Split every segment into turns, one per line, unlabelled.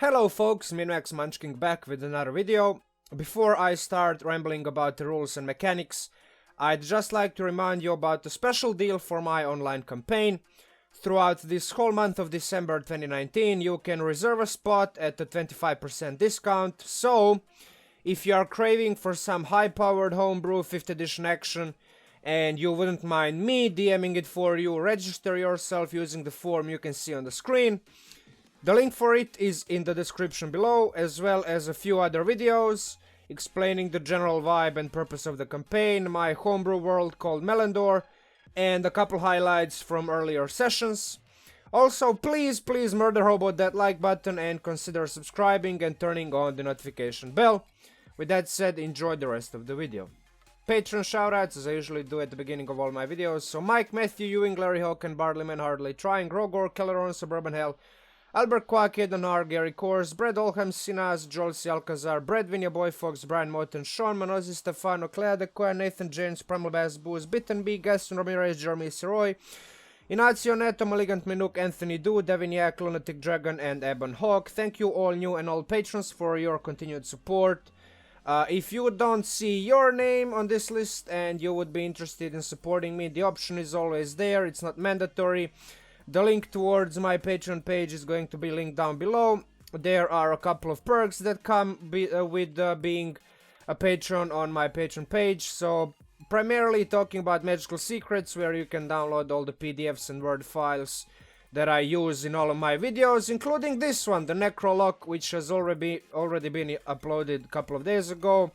Hello folks, Minox Munchkin back with another video. Before I start rambling about the rules and mechanics, I'd just like to remind you about the special deal for my online campaign. Throughout this whole month of December 2019, you can reserve a spot at a 25% discount, so if you are craving for some high-powered homebrew 5th edition action and you wouldn't mind me DMing it for you, register yourself using the form you can see on the screen. The link for it is in the description below, as well as a few other videos explaining the general vibe and purpose of the campaign, my homebrew world called Melendor, and a couple highlights from earlier sessions. Also, please murder hobo that like button and consider subscribing and turning on the notification bell. With that said, enjoy the rest of the video. Patron shoutouts, as I usually do at the beginning of all my videos. So Mike, Matthew, Ewing, Larry, Hocken, BardlyManHardlyTrying, Rogor, Kaleron, SuburbanHell, Albert, Kwak, Aidan Harth, Gary Course, Oldham, Cinnas, C Alcazar, Bredwin, your boy Fox, Bryan Moten, Mannozzi Stefano, Adekoya, Nathan James, Primal Bass, Booze, Bitten B, Gaston Ramirez, Jeremy Siroy, Inácio Neto, Malignant Minuk, Anthony Du, Devin Jache, Lunatic Dragon, and Aidan Harth. Thank you all new and old patrons for your continued support. If you don't see your name on this list and you would be interested in supporting me, the option is always there, it's not mandatory. The link towards my Patreon page is going to be linked down below. There are a couple of perks that come with being a patron on my Patreon page. So, primarily talking about magical secrets, where you can download all the PDFs and Word files that I use in all of my videos, including this one, the Necrolock, which has already been uploaded a couple of days ago.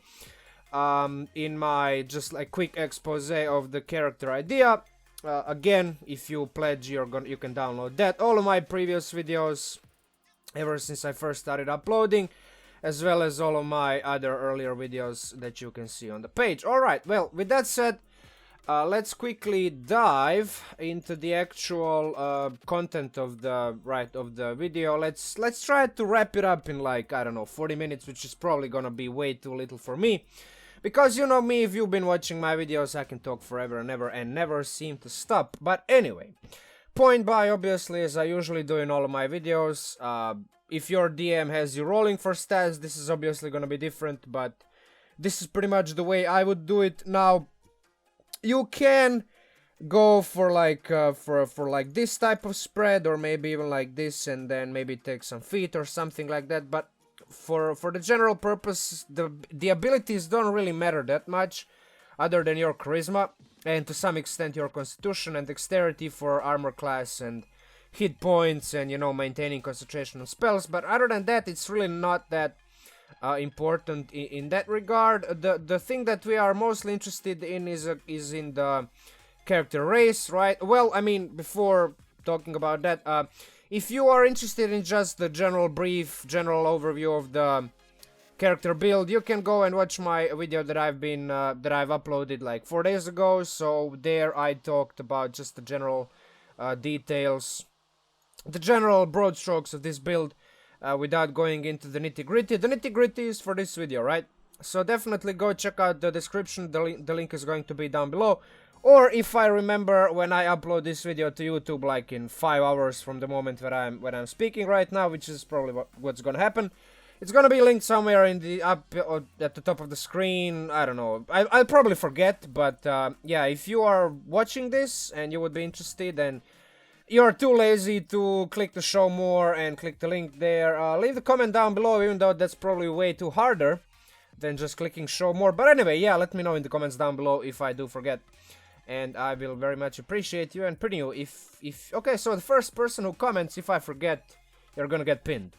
In my just like quick expose of the character idea. Again, if you pledge, you can download that. All of my previous videos, ever since I first started uploading, as well as all of my other earlier videos that you can see on the page. Alright, well, with that said, let's quickly dive into the actual content of the video. Let's try to wrap it up in like, I don't know, 40 minutes, which is probably gonna be way too little for me. Because you know me, if you've been watching my videos, I can talk forever and ever and never seem to stop. But anyway, point by, obviously, as I usually do in all of my videos. If your DM has you rolling for stats, this is obviously going to be different, but this is pretty much the way I would do it. Now, you can go for like for like this type of spread, or maybe even like this, and then maybe take some feet or something like that, but for the general purpose, the abilities don't really matter that much, other than your charisma, and to some extent your constitution and dexterity for armor class and hit points and, you know, maintaining concentration on spells. But other than that, it's really not that important in that regard. The thing that we are mostly interested in is in the character race, right? Well, I mean, before talking about that, if you are interested in just the general overview of the character build, you can go and watch my video that I've uploaded like 4 days ago. So there I talked about just the general details, the general broad strokes of this build, without going into the nitty-gritty. The nitty-gritty is for this video, right? So definitely go check out the description. The link is going to be down below. Or if I remember when I upload this video to YouTube, like in 5 hours from the moment when I'm speaking right now, which is probably what's gonna happen, it's gonna be linked somewhere in the at the top of the screen. I don't know. I'll probably forget, but yeah, if you are watching this and you would be interested, and you're too lazy to click the show more and click the link there, leave the comment down below, even though that's probably way too harder than just clicking show more. But anyway, yeah, let me know in the comments down below if I do forget. And I will very much appreciate you and pin you if okay, so the first person who comments, if I forget, you're gonna get pinned.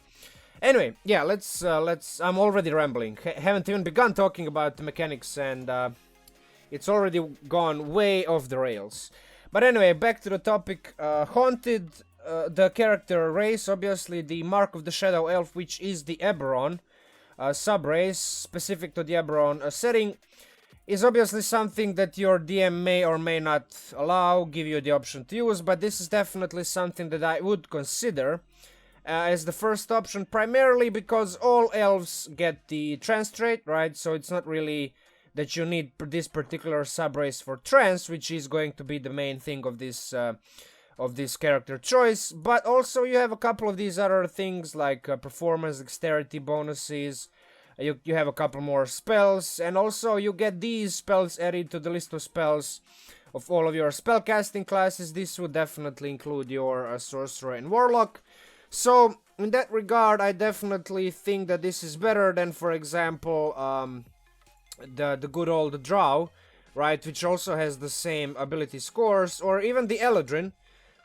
Anyway, yeah, let's I'm already rambling. Haven't even begun talking about the mechanics, and it's already gone way off the rails. But anyway, back to the topic. Haunted, the character race, obviously the Mark of the Shadow Elf, which is the Eberron sub-race specific to the Eberron setting, is obviously something that your DM may or may not give you the option to use, but this is definitely something that I would consider as the first option, primarily because all elves get the trance trait, right? So it's not really that you need this particular sub-race for trance, which is going to be the main thing of this of this character choice, but also you have a couple of these other things like performance, dexterity bonuses. You have a couple more spells, and also you get these spells added to the list of spells of all of your spellcasting classes. This would definitely include your Sorcerer and Warlock. So, in that regard, I definitely think that this is better than, for example, the good old Drow, right, which also has the same ability scores, or even the Eladrin,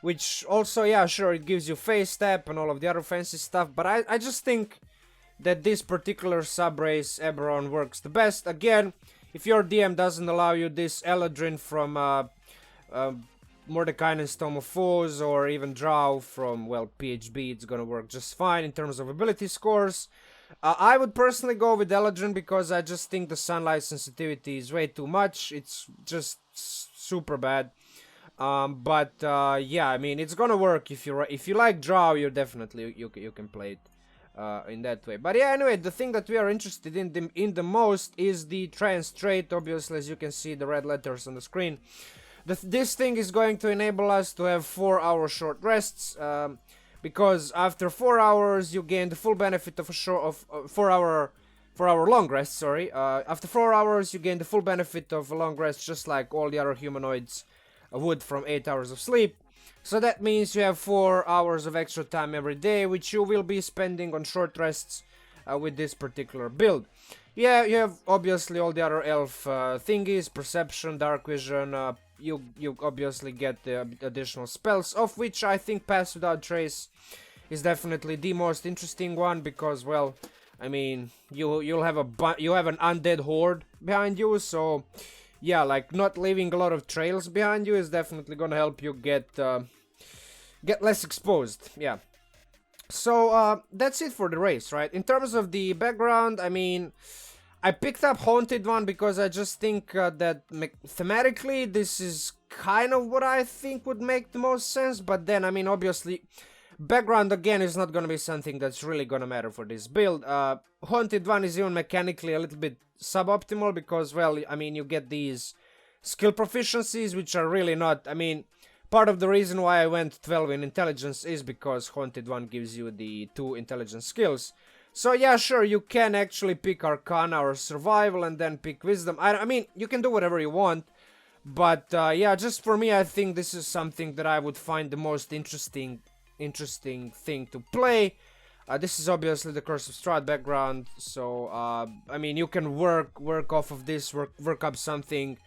which also, yeah, sure, it gives you face step and all of the other fancy stuff, but I just think that this particular subrace Eberron works the best. Again, if your DM doesn't allow you this Eladrin from Mordekainen's Tome of Foes, or even Drow from, well, PHB, it's gonna work just fine in terms of ability scores. I would personally go with Eladrin because I just think the sunlight sensitivity is way too much. It's just super bad. Yeah, I mean, it's gonna work if you like Drow. You're definitely you can play it in that way. But yeah, anyway, the thing that we are interested in the most is the trance trait. Obviously, as you can see, the red letters on the screen. This thing is going to enable us to have 4-hour short rests, because after 4 hours you gain the full benefit of a 4-hour long rest. Sorry, after 4 hours you gain the full benefit of a long rest, just like all the other humanoids would from 8 hours of sleep. So that means you have 4 hours of extra time every day, which you will be spending on short rests with this particular build. Yeah, you have obviously all the other elf thingies, perception, dark vision. You obviously get the additional spells, of which I think Pass Without Trace is definitely the most interesting one, because, well, I mean, you'll have you have an undead horde behind you, so yeah, like not leaving a lot of trails behind you is definitely gonna help you get less exposed. Yeah. So that's it for the race, right? In terms of the background, I mean, I picked up Haunted One because I just think that thematically this is kind of what I think would make the most sense. But then, I mean, obviously, background again is not gonna be something that's really gonna matter for this build. Haunted One is even mechanically a little bit suboptimal because, well, I mean, you get these skill proficiencies which are really not, I mean, part of the reason why I went 12 in intelligence is because Haunted One gives you the 2 intelligence skills. So yeah, sure, you can actually pick Arcana or Survival and then pick Wisdom. I mean, you can do whatever you want, but yeah, just for me, I think this is something that I would find the most interesting thing to play. This is obviously the Curse of Strahd background, so I mean, you can work off of this, work up something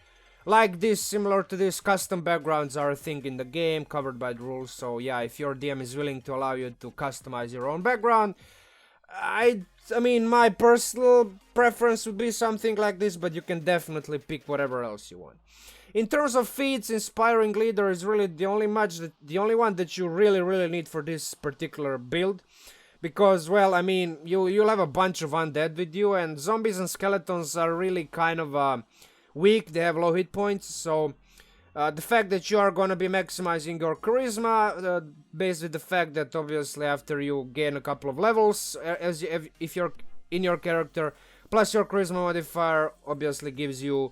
like this, similar to this. Custom backgrounds are a thing in the game, covered by the rules. So yeah, if your DM is willing to allow you to customize your own background, I mean, my personal preference would be something like this, but you can definitely pick whatever else you want. In terms of feats, Inspiring Leader is really the only one that you really need for this particular build. Because, well, I mean, you'll have a bunch of undead with you, and zombies and skeletons are really kind of weak. They have low hit points, so the fact that you are gonna be maximizing your charisma, based with the fact that obviously after you gain a couple of levels, if you're in your character, plus your charisma modifier obviously gives your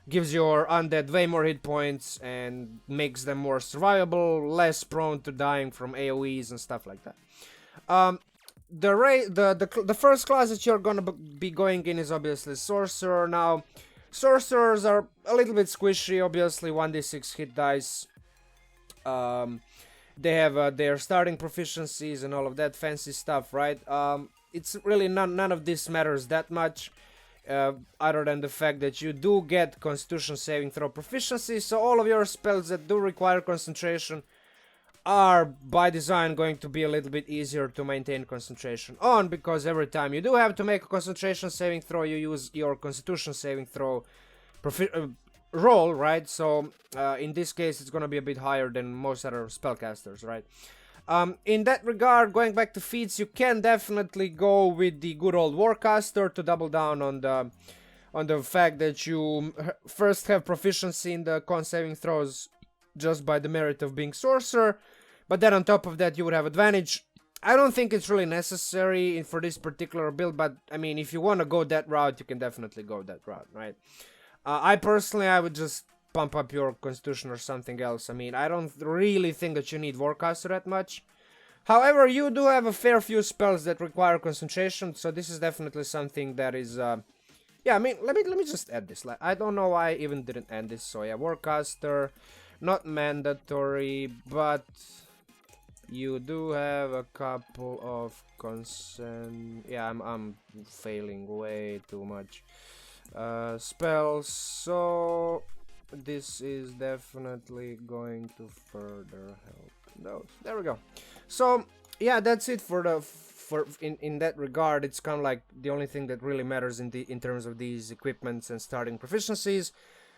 undead way more hit points and makes them more survivable, less prone to dying from AoEs and stuff like that. The first class that you're gonna be going in is obviously Sorcerer. Now, Sorcerers are a little bit squishy, obviously 1d6 hit dice. They have their starting proficiencies and all of that fancy stuff, right? It's really none of this matters that much, other than the fact that you do get Constitution saving throw proficiency, so all of your spells that do require concentration are by design going to be a little bit easier to maintain concentration on, because every time you do have to make a concentration saving throw, you use your Constitution saving throw roll, right? So in this case it's gonna be a bit higher than most other spellcasters, right? In that regard, going back to feats, you can definitely go with the good old Warcaster to double down on the fact that you first have proficiency in the con saving throws just by the merit of being Sorcerer, but then on top of that you would have advantage. I don't think it's really necessary for this particular build, but I mean, if you want to go that route, you can definitely go that route, right? I personally, I would just pump up your constitution or something else. I mean, I don't really think that you need Warcaster that much. However, you do have a fair few spells that require concentration, so this is definitely something that is, yeah, I mean, let me just add this. Like, I don't know why I even didn't add this. So yeah, Warcaster, not mandatory, but you do have a couple of yeah, I'm failing way too much. Spells, so this is definitely going to further help those. There we go. So yeah, that's it for the in that regard. It's kind of like the only thing that really matters in terms of these equipments and starting proficiencies.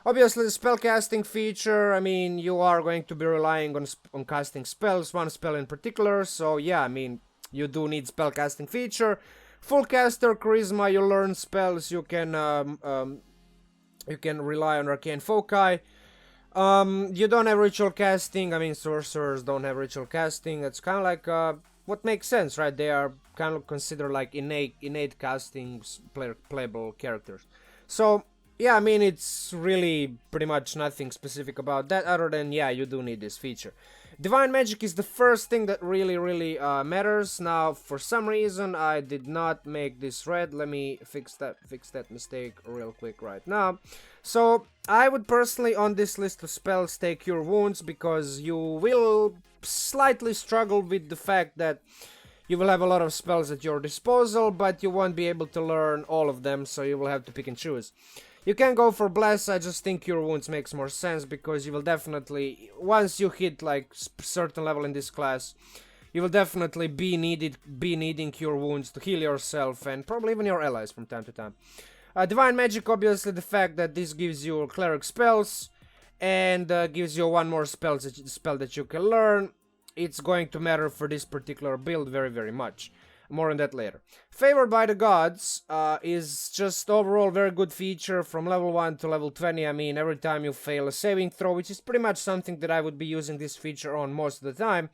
Obviously, the spellcasting feature, I mean, you are going to be relying on casting spells, one spell in particular, so yeah, I mean, you do need spellcasting feature. Full caster, charisma, you learn spells, you can rely on arcane foci. You don't have ritual casting, I mean, sorcerers don't have ritual casting, it's kind of like, what makes sense, right? They are kind of considered like innate casting playable characters. So, yeah, I mean, it's really pretty much nothing specific about that, other than, yeah, you do need this feature. Divine Magic is the first thing that really matters. Now, for some reason, I did not make this red. Let me fix that mistake real quick right now. So, I would personally, on this list of spells, take Cure Wounds, because you will slightly struggle with the fact that you will have a lot of spells at your disposal, but you won't be able to learn all of them, so you will have to pick and choose. You can go for Bless, I just think Cure Wounds makes more sense, because you will definitely, once you hit like certain level in this class, you will definitely be needing Cure Wounds to heal yourself, and probably even your allies from time to time. Divine Magic, obviously the fact that this gives you Cleric spells, and gives you one more spell that you can learn. It's going to matter for this particular build very much. More on that later. Favored by the Gods is just overall very good feature from level 1 to level 20. I mean, every time you fail a saving throw, which is pretty much something that I would be using this feature on most of the time.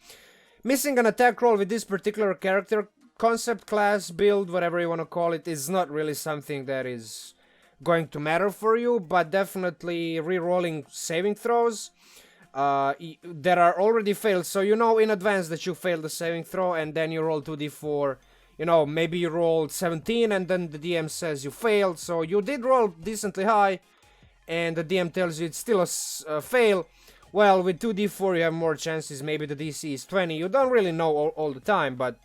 Missing an attack roll with this particular character, concept, class, build, whatever you want to call it, is not really something that is going to matter for you, but definitely re-rolling saving throws that are already failed, so you know in advance that you failed the saving throw, and then you roll 2d4, you know, maybe you rolled 17 and then the DM says you failed, so you did roll decently high and the DM tells you it's still a fail. Well, with 2d4 you have more chances, maybe the DC is 20, you don't really know all the time, but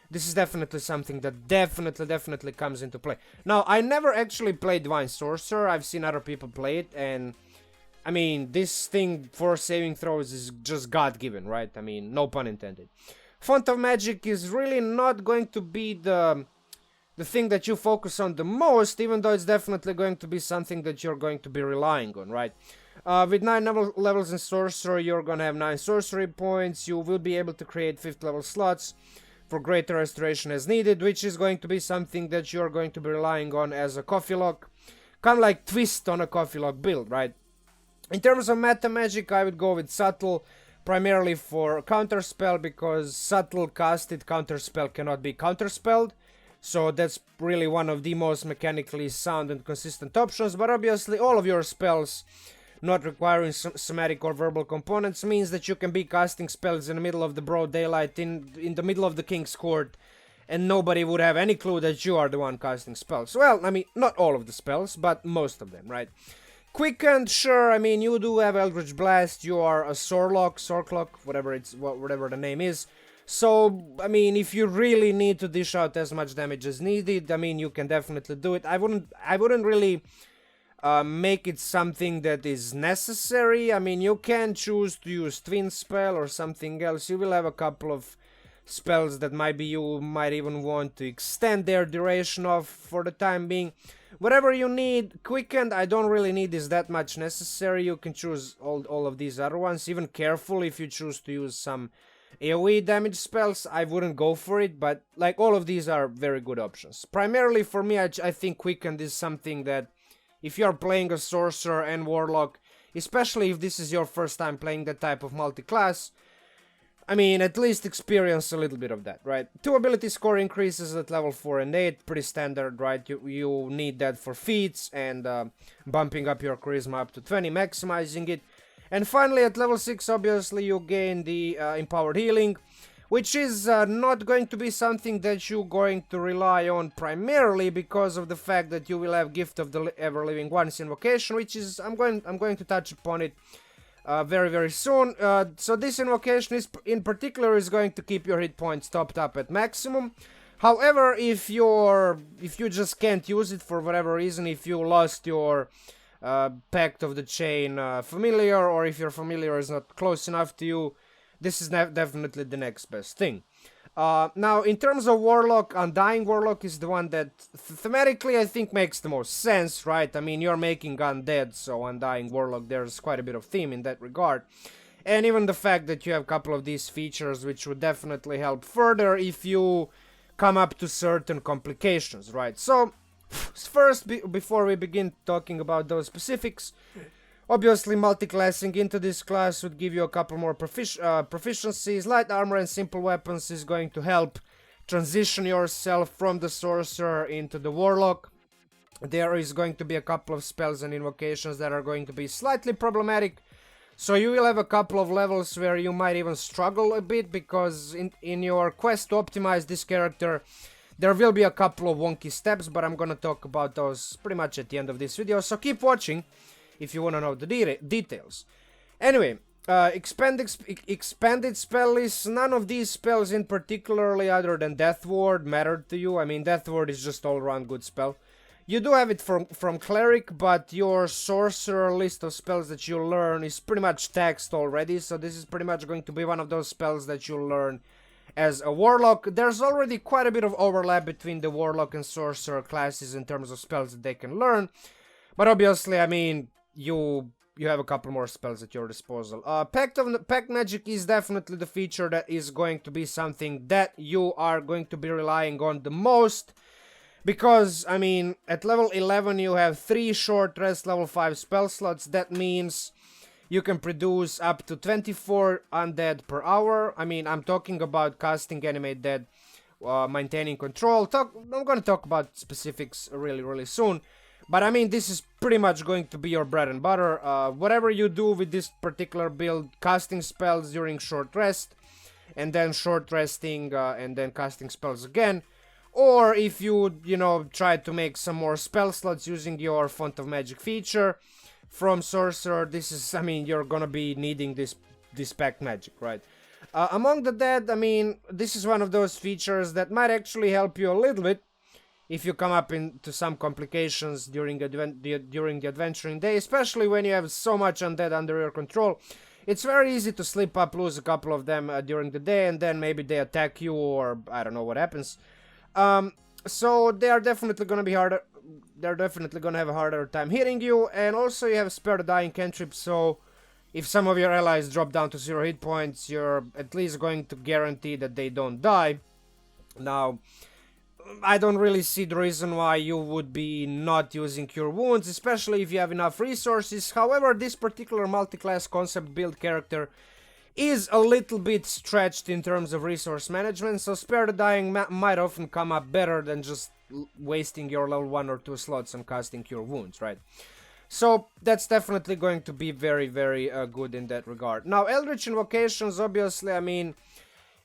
this is definitely something that definitely comes into play. Now, I never actually played Divine Sorcerer, I've seen other people play it, and I mean, this thing for saving throws is just God-given, right? I mean, no pun intended. Font of Magic is really not going to be the thing that you focus on the most, even though it's definitely going to be something that you're going to be relying on, right? With 9 levels in Sorcerer, you're gonna have 9 sorcery points. You will be able to create 5th level slots for greater restoration as needed, which is going to be something that you're going to be relying on as a Coffeelock. Kind of like twist on a Coffeelock build, right? In terms of meta magic, I would go with Subtle, primarily for counterspell, because Subtle casted counterspell cannot be counterspelled. So that's really one of the most mechanically sound and consistent options, but obviously all of your spells not requiring somatic or verbal components means that you can be casting spells in the middle of the broad daylight, in the middle of the King's Court, and nobody would have any clue that you are the one casting spells. Well, I mean, not all of the spells, but most of them, right? Quickened, sure, I mean, you do have Eldritch Blast, you are a Sorclock, whatever the name is. So, I mean, if you really need to dish out as much damage as needed, I mean, you can definitely do it. I wouldn't really make it something that is necessary. I mean, you can choose to use Twin Spell or something else. You will have a couple of spells that maybe you might even want to extend their duration of for the time being. Whatever you need. Quickened, I don't really need is that much necessary. You can choose all of these other ones. Even Careful, if you choose to use some AoE damage spells, I wouldn't go for it, but like all of these are very good options. Primarily for me, I think Quickened is something that if you're playing a Sorcerer and Warlock, especially if this is your first time playing that type of multi-class, I mean, at least experience a little bit of that, right? 2 ability score increases at level 4 and 8, pretty standard, right? You need that for feats and bumping up your charisma up to 20, maximizing it. And finally, at level 6, obviously, you gain the empowered healing, which is not going to be something that you're going to rely on primarily because of the fact that you will have Gift of the Ever-Living One's invocation, which is, I'm going to touch upon it very, very soon. So this invocation is, in particular, is going to keep your hit points topped up at maximum. However, if you just can't use it for whatever reason, if you lost your Pact of the Chain familiar, or if your familiar is not close enough to you, this is definitely the next best thing. Now, in terms of Warlock, Undying Warlock is the one that thematically I think makes the most sense, right? I mean, you're making undead, so Undying Warlock, there's quite a bit of theme in that regard. And even the fact that you have a couple of these features, which would definitely help further if you come up to certain complications, right? So, first, before we begin talking about those specifics, obviously, multiclassing into this class would give you a couple more proficiencies. Light armor and simple weapons is going to help transition yourself from the Sorcerer into the Warlock. There is going to be a couple of spells and invocations that are going to be slightly problematic. So you will have a couple of levels where you might even struggle a bit, because in your quest to optimize this character, there will be a couple of wonky steps, but I'm gonna talk about those pretty much at the end of this video, so keep watching if you want to know the details. Anyway, expanded spell list. None of these spells in particularly, other than Death Ward, mattered to you. I mean, Death Ward is just all around good spell. You do have it from Cleric, but your Sorcerer list of spells that you learn is pretty much taxed already, so this is pretty much going to be one of those spells that you'll learn as a Warlock. There's already quite a bit of overlap between the Warlock and Sorcerer classes in terms of spells that they can learn, but obviously, I mean, you have a couple more spells at your disposal. Pact Magic is definitely the feature that is going to be something that you are going to be relying on the most, because, I mean, at level 11 you have 3 short rest level 5 spell slots. That means you can produce up to 24 undead per hour. I mean, I'm talking about casting Animate Dead, maintaining control. I'm gonna talk about specifics really, really soon. But I mean, this is pretty much going to be your bread and butter. Whatever you do with this particular build, casting spells during short rest, and then short resting, and then casting spells again. Or if you try to make some more spell slots using your Font of Magic feature from Sorcerer, this is, I mean, you're gonna be needing this Pact Magic, right? Among the Dead, I mean, this is one of those features that might actually help you a little bit if you come up into some complications during the adventuring day, especially when you have so much undead under your control. It's very easy to slip up, lose a couple of them during the day, and then maybe they attack you, or I don't know what happens. So they are definitely gonna be harder. They're definitely gonna have a harder time hitting you, and also you have Spare the Dying cantrip, so if some of your allies drop down to 0 hit points, you're at least going to guarantee that they don't die. Now, I don't really see the reason why you would be not using Cure Wounds, especially if you have enough resources. However, this particular multi-class concept build character is a little bit stretched in terms of resource management, so Spare the Dying might often come up better than just wasting your level 1 or 2 slots on casting Cure Wounds, right? So that's definitely going to be very, very good in that regard. Now, Eldritch Invocations, obviously, I mean,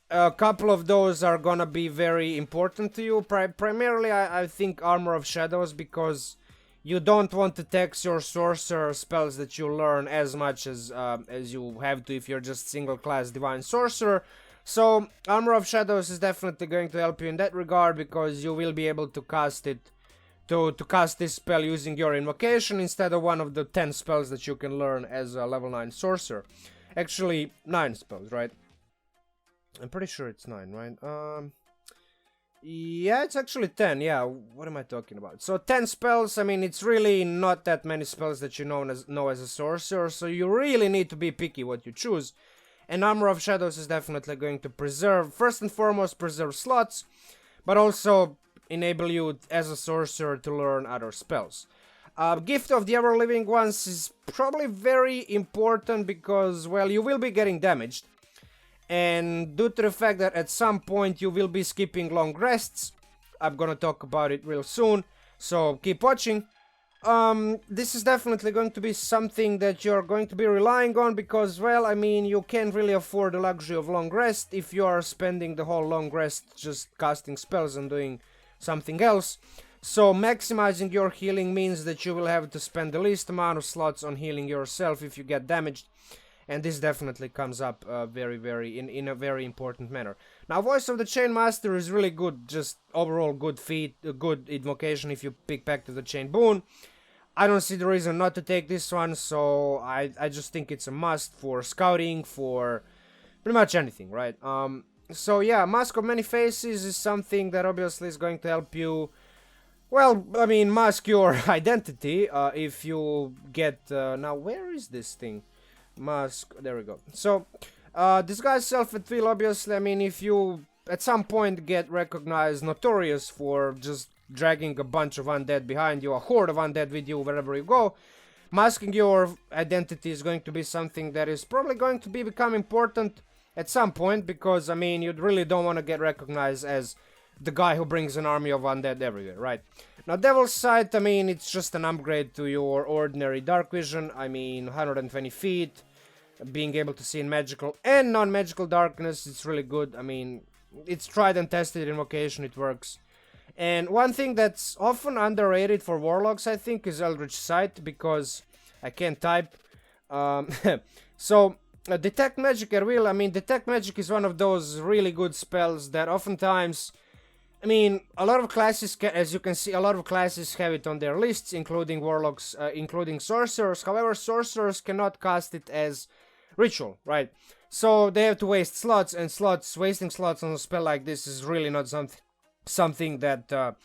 a couple of those are gonna be very important to you. Primarily, I think Armor of Shadows, because you don't want to tax your Sorcerer spells that you learn as much as you have to if you're just single-class Divine Sorcerer. So, Armor of Shadows is definitely going to help you in that regard, because you will be able to cast it, to cast this spell using your invocation instead of one of the 10 spells that you can learn as a level 9 Sorcerer. Actually, 9 spells, right? I'm pretty sure it's 9, right? Yeah, it's actually 10, yeah, what am I talking about? So 10 spells, I mean, it's really not that many spells that you know as a Sorcerer, so you really need to be picky what you choose. And Armor of Shadows is definitely going to preserve, first and foremost, preserve slots, but also enable you as a Sorcerer to learn other spells. Gift of the Ever-Living Ones is probably very important because, well, you will be getting damaged. And due to the fact that at some point you will be skipping long rests, I'm gonna talk about it real soon, so keep watching. This is definitely going to be something that you're going to be relying on because, well, I mean, you can't really afford the luxury of long rest if you are spending the whole long rest just casting spells and doing something else. So maximizing your healing means that you will have to spend the least amount of slots on healing yourself if you get damaged. And this definitely comes up in a very important manner. Now, Voice of the Chain Master is really good, just overall good feat, a good invocation if you pick Pact of the Chain Boon. I don't see the reason not to take this one, so I just think it's a must for scouting, for pretty much anything, right? So yeah, Mask of Many Faces is something that obviously is going to help you, well, I mean, mask your identity if you get... now, where is this thing? Mask, there we go. So, disguise self at will, obviously, I mean, if you at some point get recognized notorious for just dragging a bunch of undead behind you, a horde of undead with you wherever you go, masking your identity is going to be something that is probably going to become important at some point, because, I mean, you really don't want to get recognized as the guy who brings an army of undead everywhere, right? Now, Devil's Sight, I mean, it's just an upgrade to your ordinary dark vision. I mean, 120 feet, being able to see in magical and non-magical darkness, it's really good. I mean, it's tried and tested invocation, it works. And one thing that's often underrated for Warlocks, I think, is Eldritch Sight, because I can't type. So, Detect Magic at will, I mean, Detect Magic is one of those really good spells that oftentimes... I mean, a lot of classes, as you can see, a lot of classes have it on their lists, including Warlocks, including Sorcerers. However, Sorcerers cannot cast it as ritual, right? So they have to waste slots, and wasting slots on a spell like this is really not something that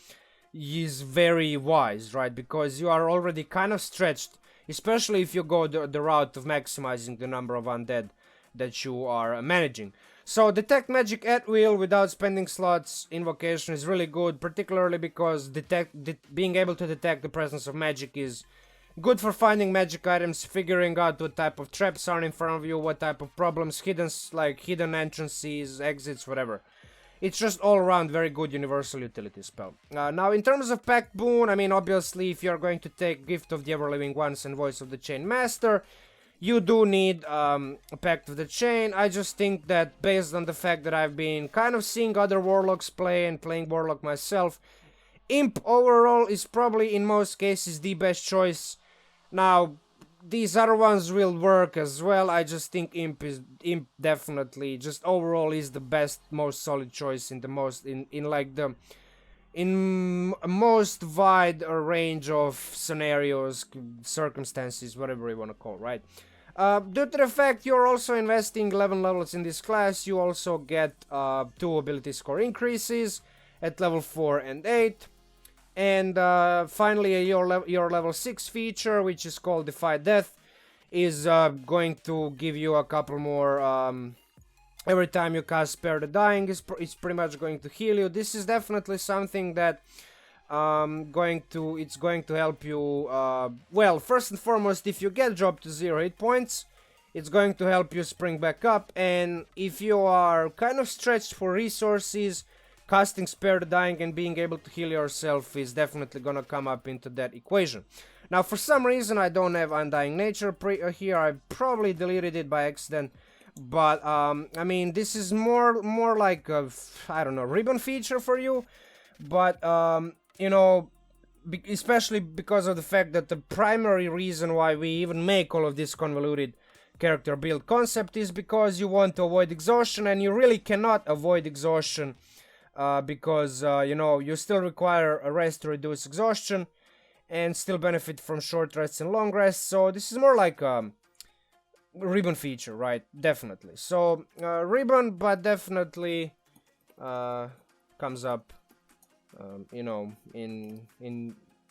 is very wise, right? Because you are already kind of stretched, especially if you go the route of maximizing the number of undead that you are managing. So, Detect Magic at will without spending slots invocation is really good, particularly because being able to detect the presence of magic is good for finding magic items, figuring out what type of traps are in front of you, what type of problems, hidden entrances, exits, whatever. It's just all around very good universal utility spell. Now, in terms of Pact Boon, I mean, obviously, if you're going to take Gift of the Everliving Ones and Voice of the Chain Master, you do need a Pact of the Chain. I just think that based on the fact that I've been kind of seeing other Warlocks play and playing Warlock myself, Imp overall is probably in most cases the best choice. Now, these other ones will work as well. I just think Imp definitely just overall is the best, most solid choice in the most in a most wide range of scenarios, circumstances, whatever you want to call, right? Due to the fact you're also investing 11 levels in this class, you also get 2 ability score increases at level 4 and 8. And finally, your level 6 feature, which is called Defy Death, is going to give you a couple more... every time you cast Spare the Dying, it's pretty much going to heal you. This is definitely something that it's going to help you, well, first and foremost, if you get dropped to 0 hit points, it's going to help you spring back up, and if you are kind of stretched for resources, casting Spare the Dying and being able to heal yourself is definitely gonna come up into that equation. Now, for some reason, I don't have Undying Nature here. I probably deleted it by accident, but, I mean, this is more like a, I don't know, ribbon feature for you, but, you know, especially because of the fact that the primary reason why we even make all of this convoluted character build concept is because you want to avoid exhaustion, and you really cannot avoid exhaustion because, you know, you still require a rest to reduce exhaustion and still benefit from short rests and long rests, so this is more like a ribbon feature, right? Definitely. So, ribbon, but definitely comes up you know, in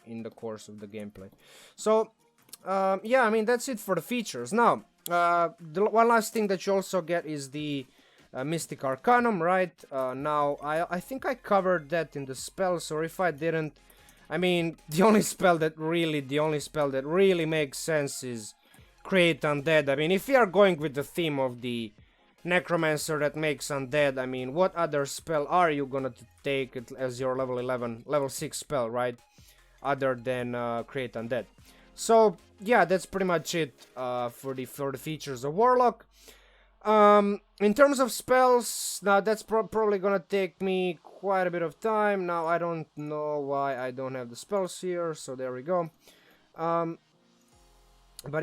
the course of the gameplay. So, yeah, I mean, that's it for the features. Now, the one last thing that you also get is the Mystic Arcanum, right? Now, I think I covered that in the spells, or if I didn't, I mean, the only spell that really makes sense is Create Undead. I mean, if we are going with the theme of the Necromancer that makes undead. I mean, what other spell are you gonna take as your level 11, level 6 spell, right? Other than create undead. So yeah, that's pretty much it for the features of Warlock. In terms of spells, now that's probably gonna take me quite a bit of time. Now I don't know why I don't have the spells here, so there we go. But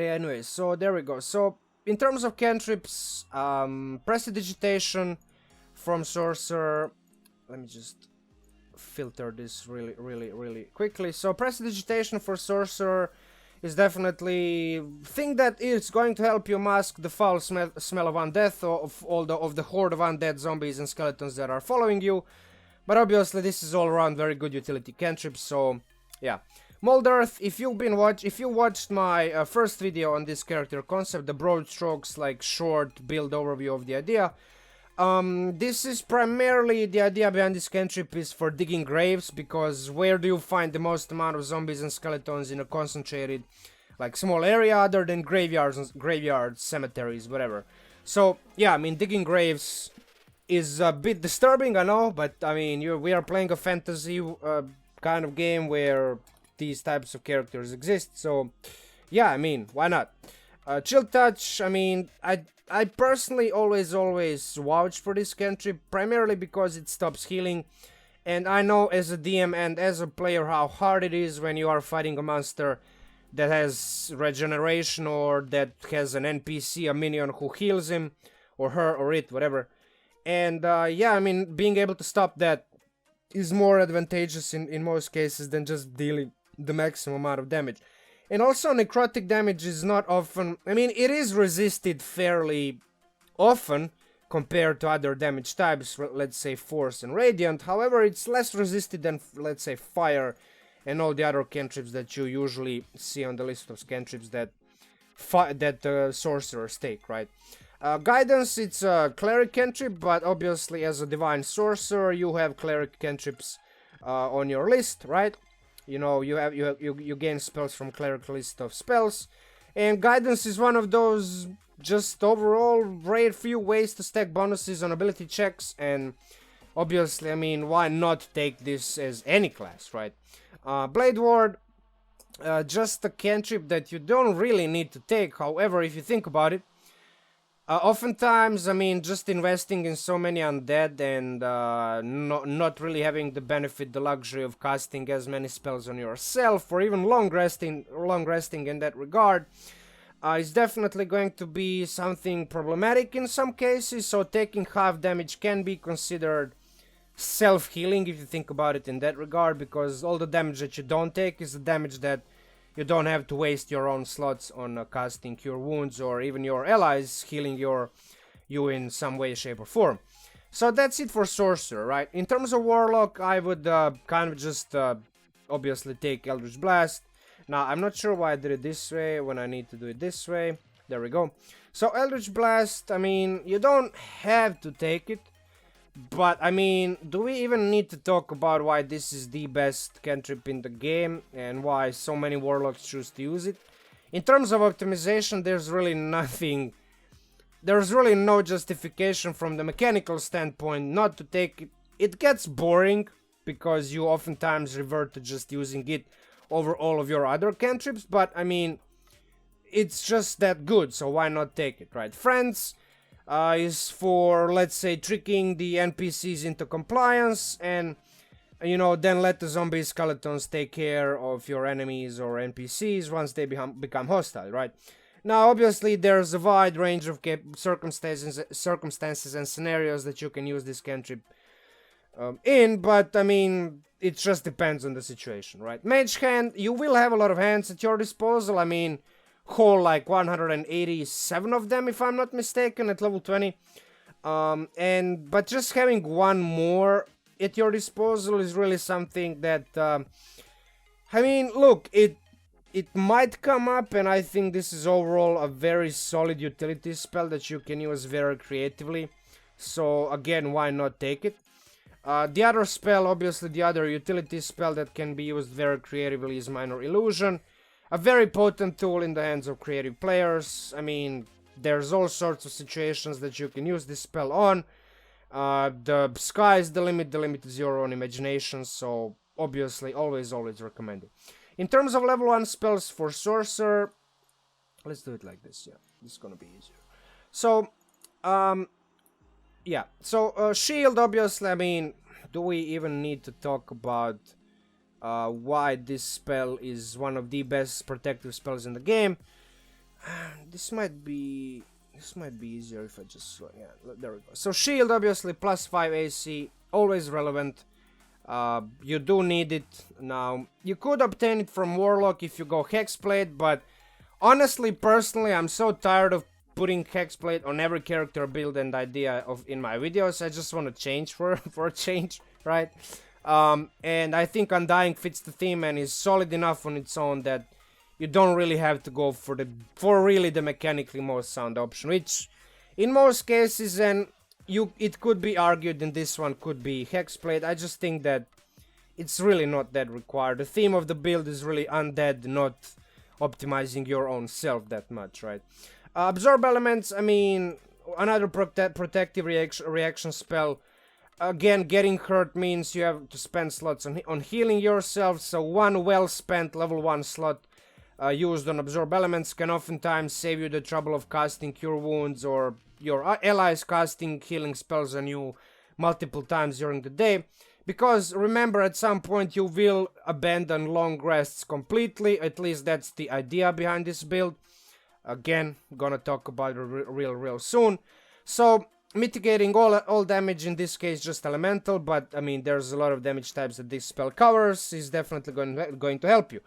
yeah, anyway, so there we go. So in terms of cantrips, Prestidigitation from Sorcerer. Let me just filter this really quickly. So Prestidigitation for Sorcerer is definitely thing that is going to help you mask the foul smell of undeath of the horde of undead zombies and skeletons that are following you. But obviously this is all around very good utility cantrip, so yeah. Mold Earth, if you watched my first video on this character concept, the broad strokes, like short build overview of the idea, this is primarily the idea behind this cantrip is for digging graves, because where do you find the most amount of zombies and skeletons in a concentrated, like, small area other than graveyards, cemeteries, whatever. So yeah, I mean, digging graves is a bit disturbing, I know, but I mean, we are playing a fantasy kind of game where these types of characters exist, so yeah, I mean, why not? Chill Touch, I mean, I personally always vouch for this cantrip, primarily because it stops healing, and I know as a DM and as a player how hard it is when you are fighting a monster that has regeneration or that has an NPC, a minion who heals him, or her, or it, whatever. And yeah, I mean, being able to stop that is more advantageous in most cases than just dealing the maximum amount of damage. And also, necrotic damage is not often... I mean, it is resisted fairly often compared to other damage types, let's say Force and Radiant. However, it's less resisted than, let's say, Fire and all the other cantrips that you usually see on the list of cantrips that sorcerers take, right? Guidance, it's a cleric cantrip, but obviously as a divine sorcerer, you have cleric cantrips on your list, right? You know, you gain spells from cleric list of spells, and guidance is one of those just overall rare few ways to stack bonuses on ability checks, and obviously, I mean, why not take this as any class, right? Blade Ward, just a cantrip that you don't really need to take. However, if you think about it, oftentimes, I mean, just investing in so many undead and not really having the benefit, the luxury of casting as many spells on yourself, or even long resting in that regard, is definitely going to be something problematic in some cases. So taking half damage can be considered self-healing if you think about it in that regard, because all the damage that you don't take is the damage that you don't have to waste your own slots on casting Cure Wounds, or even your allies healing you in some way, shape, or form. So that's it for Sorcerer, right? In terms of Warlock, I would kind of just obviously take Eldritch Blast. Now, I'm not sure why I did it this way when I need to do it this way. There we go. So Eldritch Blast, I mean, you don't have to take it. But, I mean, do we even need to talk about why this is the best cantrip in the game and why so many Warlocks choose to use it? In terms of optimization, there's really nothing... There's really no justification from the mechanical standpoint not to take it. It gets boring because you oftentimes revert to just using it over all of your other cantrips, but, I mean, it's just that good, so why not take it, right? Friends... is for, let's say, tricking the NPCs into compliance, and, you know, then let the zombie skeletons take care of your enemies or NPCs once they become hostile, right? Now, obviously, there's a wide range of circumstances and scenarios that you can use this cantrip in, but, I mean, it just depends on the situation, right? Mage Hand, you will have a lot of hands at your disposal. I mean, whole like 187 of them, if I'm not mistaken, at level 20. But just having one more at your disposal is really something that, I mean, look, it might come up, and I think this is overall a very solid utility spell that you can use very creatively. So again, why not take it? The other spell, obviously the other utility spell that can be used very creatively is Minor Illusion. A very potent tool in the hands of creative players. I mean, there's all sorts of situations that you can use this spell on. The sky is the limit is your own imagination, so obviously always recommend it. In terms of level 1 spells for Sorcerer, let's do it like this, yeah, this is gonna be easier. So, yeah, so Shield, obviously, I mean, do we even need to talk about why this spell is one of the best protective spells in the game? This might be easier if I just, yeah, there we go. So Shield, obviously, +5 AC, always relevant. You do need it. Now, you could obtain it from Warlock if you go Hexblade, but honestly, personally, I'm so tired of putting Hexblade on every character build and idea in my videos. I just want to change for a change, right? And I think Undying fits the theme and is solid enough on its own that you don't really have to go for really the mechanically most sound option, which in most cases, and it could be argued in this one, could be Hexblade. I just think that it's really not that required. The theme of the build is really undead, not optimizing your own self that much, right? Absorb Elements, I mean, another protective reaction spell. Again, getting hurt means you have to spend slots on healing yourself, so one well-spent level 1 slot used on Absorb Elements can oftentimes save you the trouble of casting Cure Wounds or your allies casting healing spells on you multiple times during the day. Because remember, at some point you will abandon long rests completely, at least that's the idea behind this build. Again, gonna talk about it real soon. So, mitigating all damage, in this case just elemental, but I mean there's a lot of damage types that this spell covers, is definitely going to help you.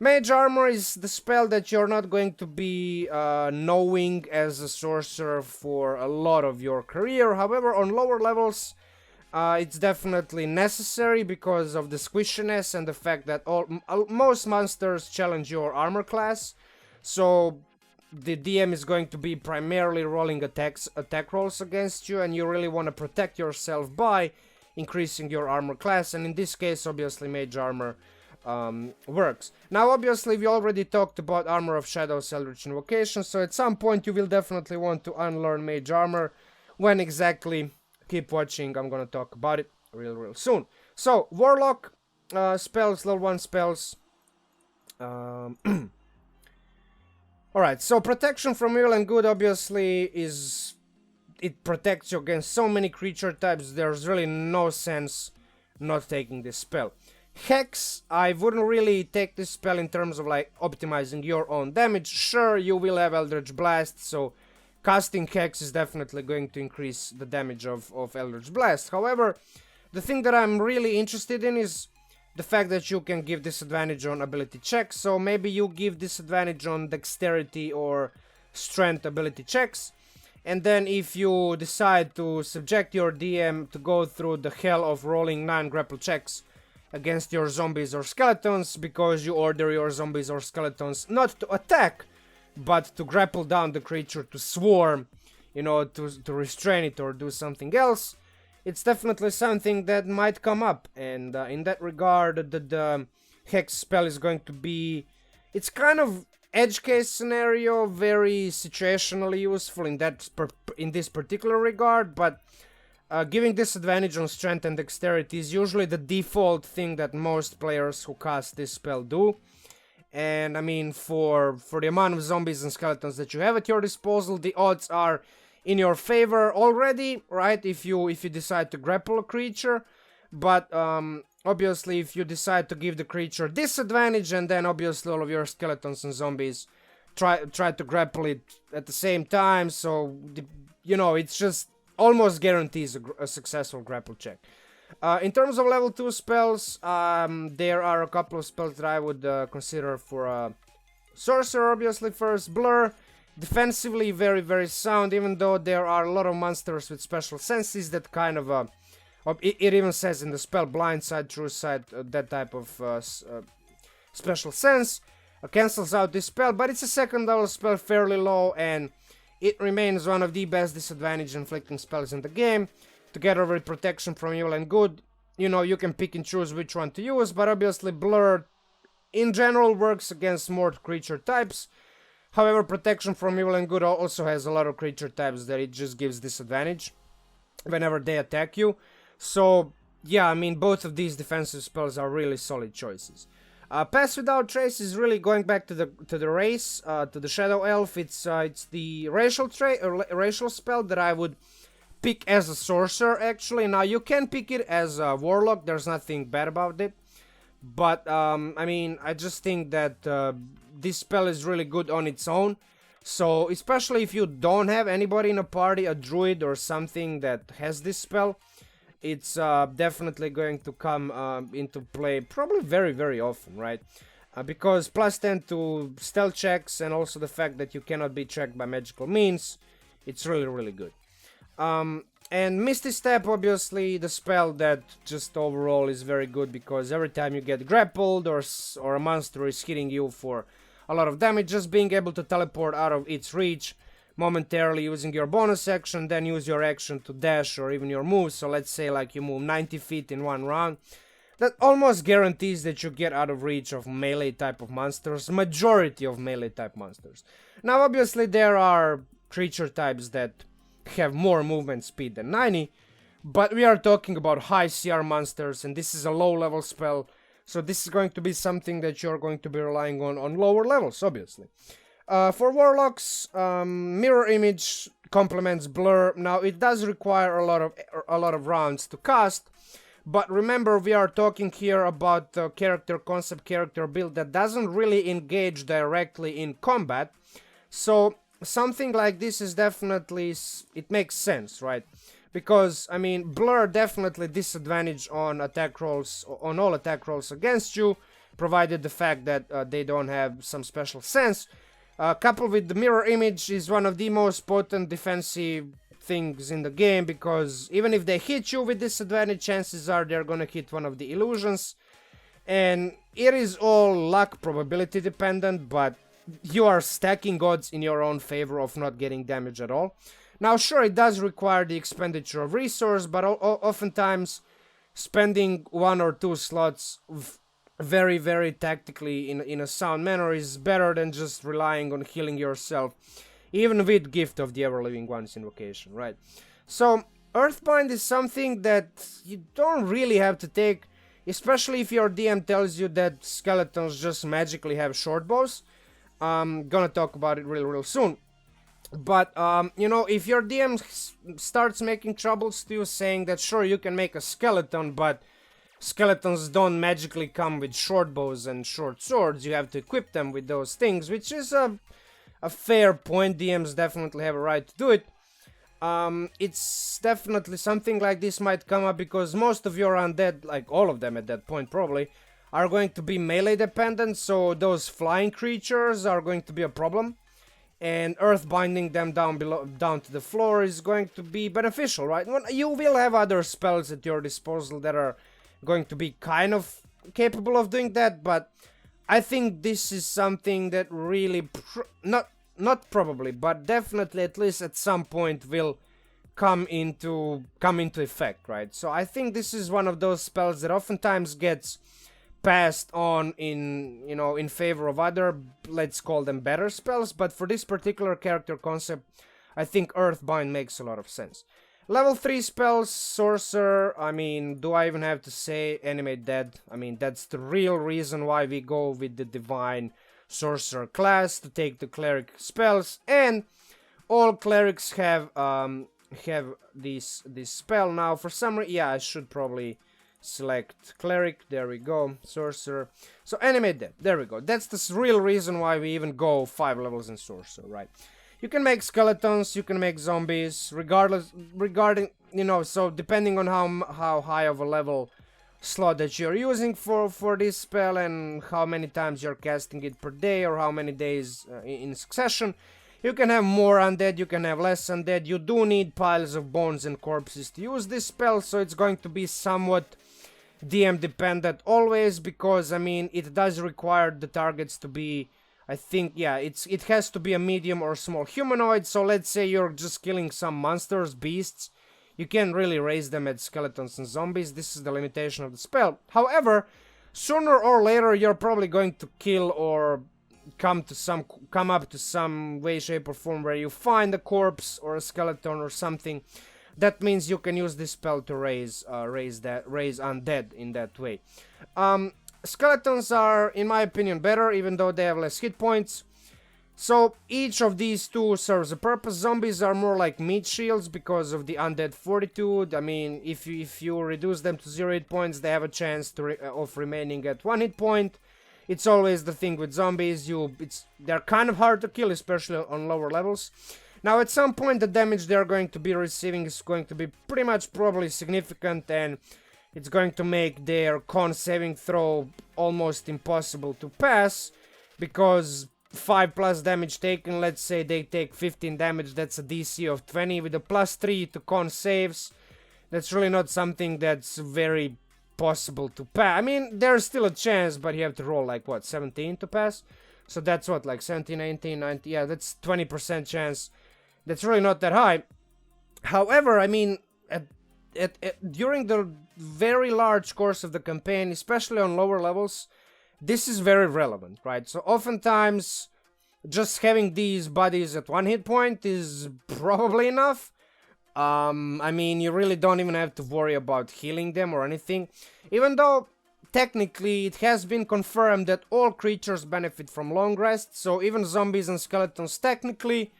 Mage Armor is the spell that you're not going to be knowing as a sorcerer for a lot of your career. However, on lower levels, it's definitely necessary because of the squishiness and the fact that most monsters challenge your armor class. So the DM is going to be primarily rolling attack rolls against you, and you really want to protect yourself by increasing your armor class, and in this case, obviously, Mage Armor works. Now, obviously, we already talked about Armor of Shadows, Eldritch Invocations, so at some point you will definitely want to unlearn Mage Armor. When exactly, keep watching, I'm gonna talk about it real soon. So, Warlock spells, level 1 spells. Alright, so protection from evil and good obviously it protects you against so many creature types, there's really no sense not taking this spell. Hex, I wouldn't really take this spell in terms of like optimizing your own damage. Sure, you will have Eldritch Blast, so casting Hex is definitely going to increase the damage of Eldritch Blast. However, the thing that I'm really interested in is the fact that you can give disadvantage on ability checks, so maybe you give disadvantage on dexterity or strength ability checks, and then if you decide to subject your DM to go through the hell of rolling 9 grapple checks against your zombies or skeletons, because you order your zombies or skeletons not to attack, but to grapple down the creature, to swarm, you know, to restrain it or do something else, it's definitely something that might come up, and in that regard, the Hex spell is going to be, it's kind of edge case scenario, very situationally useful in this particular regard, but giving disadvantage on strength and dexterity is usually the default thing that most players who cast this spell do. And I mean, for the amount of zombies and skeletons that you have at your disposal, the odds are in your favor already, right? If you decide to grapple a creature, but obviously if you decide to give the creature disadvantage, and then obviously all of your skeletons and zombies try to grapple it at the same time, so you know, it's just almost guarantees a successful grapple check. In terms of level 2 spells, there are a couple of spells that I would consider for Sorcerer. Obviously, first, Blur. Defensively, very sound, even though there are a lot of monsters with special senses that kind of, it even says in the spell, blind sight, true sight, that type of special sense, cancels out this spell, but it's a second level spell, fairly low, and it remains one of the best disadvantage inflicting spells in the game. Together with protection from evil and good, you know, you can pick and choose which one to use, but obviously Blur in general works against more creature types. However, protection from evil and good also has a lot of creature types that it just gives disadvantage whenever they attack you. So, yeah, I mean, both of these defensive spells are really solid choices. Pass Without Trace is really going back to the race, to the Shadow Elf. It's the racial spell that I would pick as a sorcerer, actually. Now, you can pick it as a Warlock, there's nothing bad about it. But, I mean, I just think that this spell is really good on its own. So, especially if you don't have anybody in a party, a druid or something that has this spell, it's definitely going to come into play probably very, very often, right? Because plus 10 to stealth checks and also the fact that you cannot be tracked by magical means, it's really, really good. And Misty Step, obviously, the spell that just overall is very good because every time you get grappled or a monster is hitting you for a lot of damage, just being able to teleport out of its reach momentarily using your bonus action, then use your action to dash or even your move. So let's say like you move 90 feet in one round. That almost guarantees that you get out of reach of melee type of monsters, majority of melee type monsters. Now obviously there are creature types that have more movement speed than 90, but we are talking about high CR monsters and this is a low level spell. So this is going to be something that you're going to be relying on lower levels, obviously. For Warlocks, Mirror Image complements Blur. Now, it does require a lot of rounds to cast, but remember, we are talking here about the character build that doesn't really engage directly in combat. So, something like this is definitely, it makes sense, right? Because, I mean, Blur definitely disadvantage on attack rolls, on all attack rolls against you, provided the fact that they don't have some special sense. Coupled with the Mirror Image is one of the most potent defensive things in the game, because even if they hit you with disadvantage, chances are they're gonna hit one of the illusions. And it is all luck probability dependent, but you are stacking odds in your own favor of not getting damage at all. Now sure, it does require the expenditure of resource, but oftentimes spending 1 or 2 slots very, very tactically in a sound manner is better than just relying on healing yourself, even with Gift of the Ever-Living One's invocation, right? So, Earthbind is something that you don't really have to take, especially if your DM tells you that skeletons just magically have short bows. I'm gonna talk about it real soon. But, you know, if your DM starts making troubles to you, saying that sure, you can make a skeleton, but skeletons don't magically come with short bows and short swords, you have to equip them with those things, which is a fair point. DMs definitely have a right to do it. It's definitely something like this might come up because most of your undead, like all of them at that point probably, are going to be melee dependent, so those flying creatures are going to be a problem. And earth binding them down to the floor is going to be beneficial, right? You will have other spells at your disposal that are going to be kind of capable of doing that, but I think this is something that really not probably, but definitely at least at some point will come into effect, right? So I think this is one of those spells that oftentimes gets passed on in favor of other, let's call them better spells, but for this particular character concept, I think Earthbind makes a lot of sense. Level 3 spells, Sorcerer, I mean, do I even have to say Animate Dead? I mean, that's the real reason why we go with the Divine Sorcerer class, to take the Cleric spells, and all Clerics have this spell. Now, for some reason, yeah, I should probably select Cleric, there we go, Sorcerer. So, Animate Dead, there we go. That's the real reason why we even go 5 levels in Sorcerer, right? You can make skeletons, you can make zombies, regarding, you know, so depending on how high of a level slot that you're using for this spell and how many times you're casting it per day or how many days in succession, you can have more undead, you can have less undead. You do need piles of bones and corpses to use this spell, so it's going to be somewhat DM dependent always, because, I mean, it does require the targets to be, I think, yeah, it has to be a medium or small humanoid, so let's say you're just killing some monsters, beasts, you can't really raise them at skeletons and zombies. This is the limitation of the spell. However, sooner or later you're probably going to kill or come up to some way, shape, or form where you find a corpse or a skeleton or something, that means you can use this spell to raise undead in that way. Skeletons are, in my opinion, better, even though they have less hit points. So each of these two serves a purpose. Zombies are more like meat shields because of the undead fortitude. I mean, if you reduce them to 0 hit points, they have a chance of remaining at 1 hit point. It's always the thing with zombies. They're kind of hard to kill, especially on lower levels. Now, at some point, the damage they're going to be receiving is going to be pretty much probably significant, and it's going to make their con saving throw almost impossible to pass, because 5+ damage taken, let's say they take 15 damage, that's a DC of 20 with a +3 to con saves. That's really not something that's very possible to pass. I mean, there's still a chance, but you have to roll like, what, 17 to pass? So that's what, like 17, 18, 19, yeah, that's 20% chance. That's really not that high. However, I mean, during the very large course of the campaign, especially on lower levels, this is very relevant, right? So oftentimes, just having these buddies at 1 hit point is probably enough. I mean, you really don't even have to worry about healing them or anything. Even though, technically, it has been confirmed that all creatures benefit from long rest, so even zombies and skeletons, technically,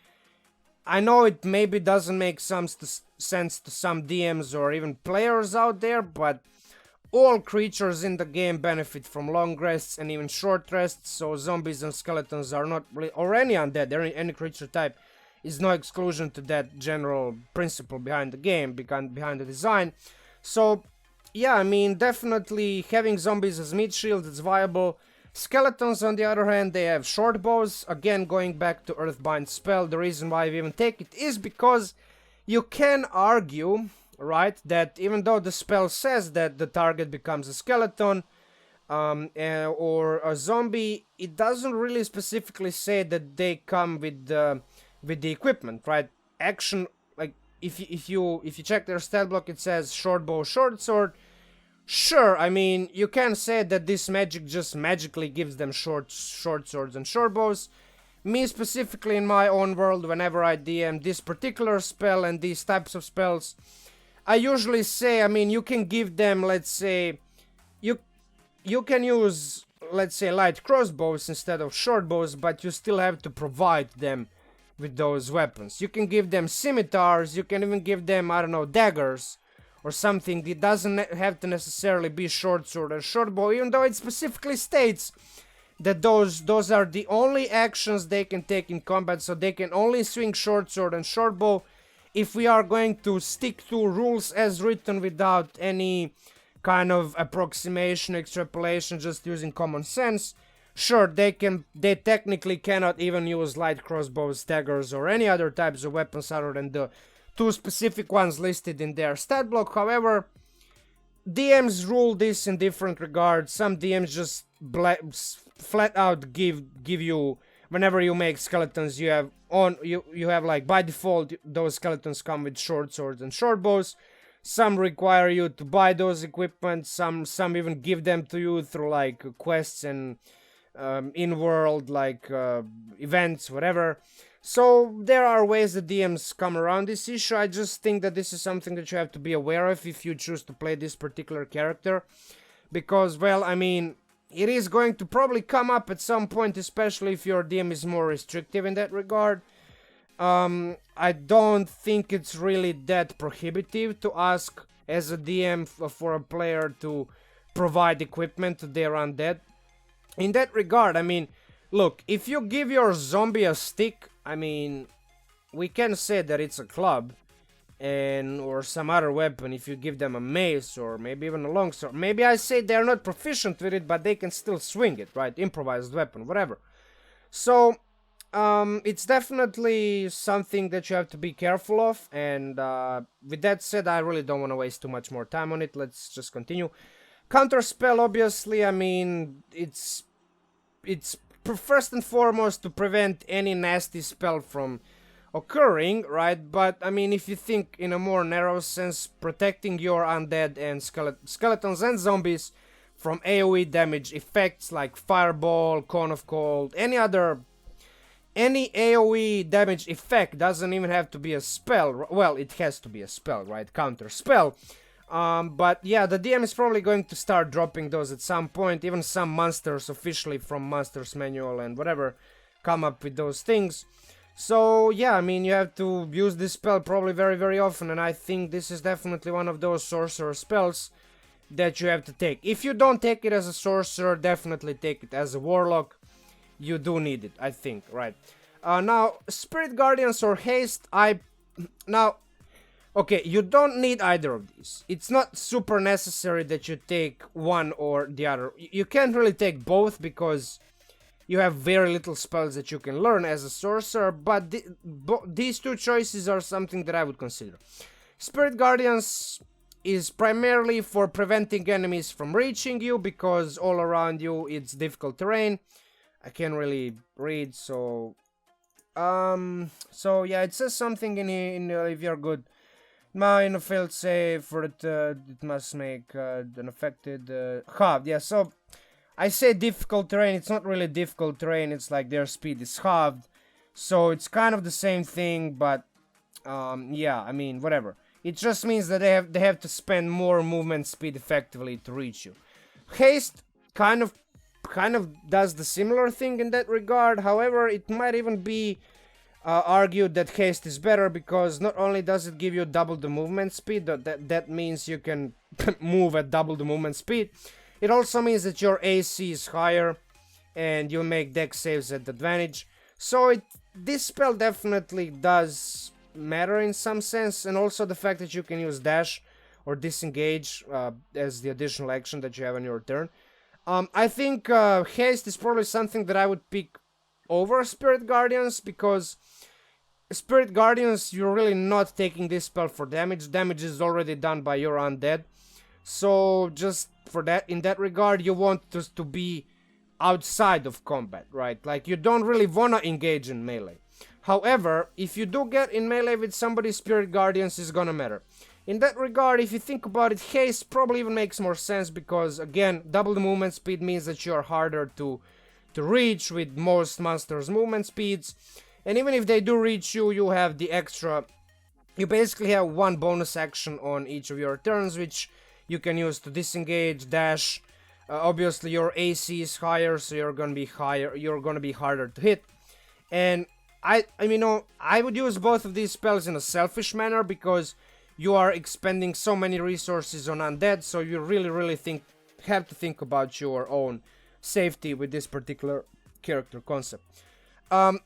I know it maybe doesn't make sense to some DMs or even players out there, but all creatures in the game benefit from long rests and even short rests, so zombies and skeletons are not really, or any undead, any creature type, is no exclusion to that general principle behind the game, behind the design. So, yeah, I mean, definitely having zombies as meat shields is viable. Skeletons, on the other hand, they have short bows. Again, going back to Earthbind spell, the reason why I even take it is because you can argue, right, that even though the spell says that the target becomes a skeleton or a zombie, it doesn't really specifically say that they come with the equipment, right? Action, like if you check their stat block, it says short bow, short sword. Sure, I mean, you can say that this magic just magically gives them short swords and short bows. Me specifically, in my own world, whenever I DM this particular spell and these types of spells, I usually say, I mean, you can give them, let's say, you can use, let's say, light crossbows instead of short bows, but you still have to provide them with those weapons. You can give them scimitars, you can even give them, I don't know, daggers or something. It doesn't have to necessarily be short sword or short bow, even though it specifically states that those are the only actions they can take in combat, so they can only swing short sword and short bow. If we are going to stick to rules as written without any kind of approximation, extrapolation, just using common sense, sure, they technically cannot even use light crossbows, daggers, or any other types of weapons other than the 2 specific ones listed in their stat block. However, DMs rule this in different regards. Some DMs just flat out give you, whenever you make skeletons, you have like by default those skeletons come with short swords and short bows. Some require you to buy those equipment. Some even give them to you through like quests and in-world like events, whatever. So there are ways that DMs come around this issue. I just think that this is something that you have to be aware of if you choose to play this particular character. Because, well, I mean, it is going to probably come up at some point, especially if your DM is more restrictive in that regard. I don't think it's really that prohibitive to ask as a DM for a player to provide equipment to their undead. In that regard, I mean, look, if you give your zombie a stick, I mean, we can say that it's a club, or some other weapon. If you give them a mace or maybe even a longsword, maybe I say they're not proficient with it, but they can still swing it, right? Improvised weapon, whatever. So, it's definitely something that you have to be careful of, and with that said, I really don't want to waste too much more time on it. Let's just continue. Counterspell, obviously, I mean, it's first and foremost to prevent any nasty spell from occurring, right? But, I mean, if you think in a more narrow sense, protecting your undead and skeletons and zombies from AoE damage effects like Fireball, Cone of Cold, any AoE damage effect. Doesn't even have to be a spell. Well, it has to be a spell, right? Counter spell. But yeah, the DM is probably going to start dropping those at some point. Even some monsters officially from Monsters Manual and whatever come up with those things. So yeah, I mean, you have to use this spell probably very, very often. And I think this is definitely one of those sorcerer spells that you have to take. If you don't take it as a sorcerer, definitely take it as a warlock. You do need it, I think, right? Now, Spirit Guardians or Haste, okay, you don't need either of these. It's not super necessary that you take one or the other. You can't really take both because you have very little spells that you can learn as a sorcerer, but these two choices are something that I would consider. Spirit Guardians is primarily for preventing enemies from reaching you because all around you it's difficult terrain. I can't really read, so yeah, it says something in if you're good. In a failed save for it, it must make an affected halved. Yeah, so I say difficult terrain. It's not really difficult terrain. It's like their speed is halved, so it's kind of the same thing. But yeah, I mean, whatever. It just means that they have to spend more movement speed effectively to reach you. Haste kind of does the similar thing in that regard. However, it might even be argued that haste is better because not only does it give you double the movement speed, that means you can move at double the movement speed. It also means that your AC is higher and you make dex saves at advantage. So this spell definitely does matter in some sense, and also the fact that you can use dash or disengage as the additional action that you have on your turn. I think haste is probably something that I would pick over Spirit Guardians because Spirit Guardians, you're really not taking this spell for damage. Damage is already done by your undead. So just for that, in that regard, you want this to be outside of combat, right? Like you don't really wanna engage in melee. However, if you do get in melee with somebody, Spirit Guardians is gonna matter. In that regard, if you think about it, haste probably even makes more sense because, again, double the movement speed means that you're harder to reach with most monsters' movement speeds. And even if they do reach you, you have the extra... You basically have one bonus action on each of your turns, which you can use to disengage, dash. Obviously, your AC is higher, so you're gonna be harder to hit. And I would use both of these spells in a selfish manner because you are expending so many resources on undead, so you really have to think about your own safety with this particular character concept.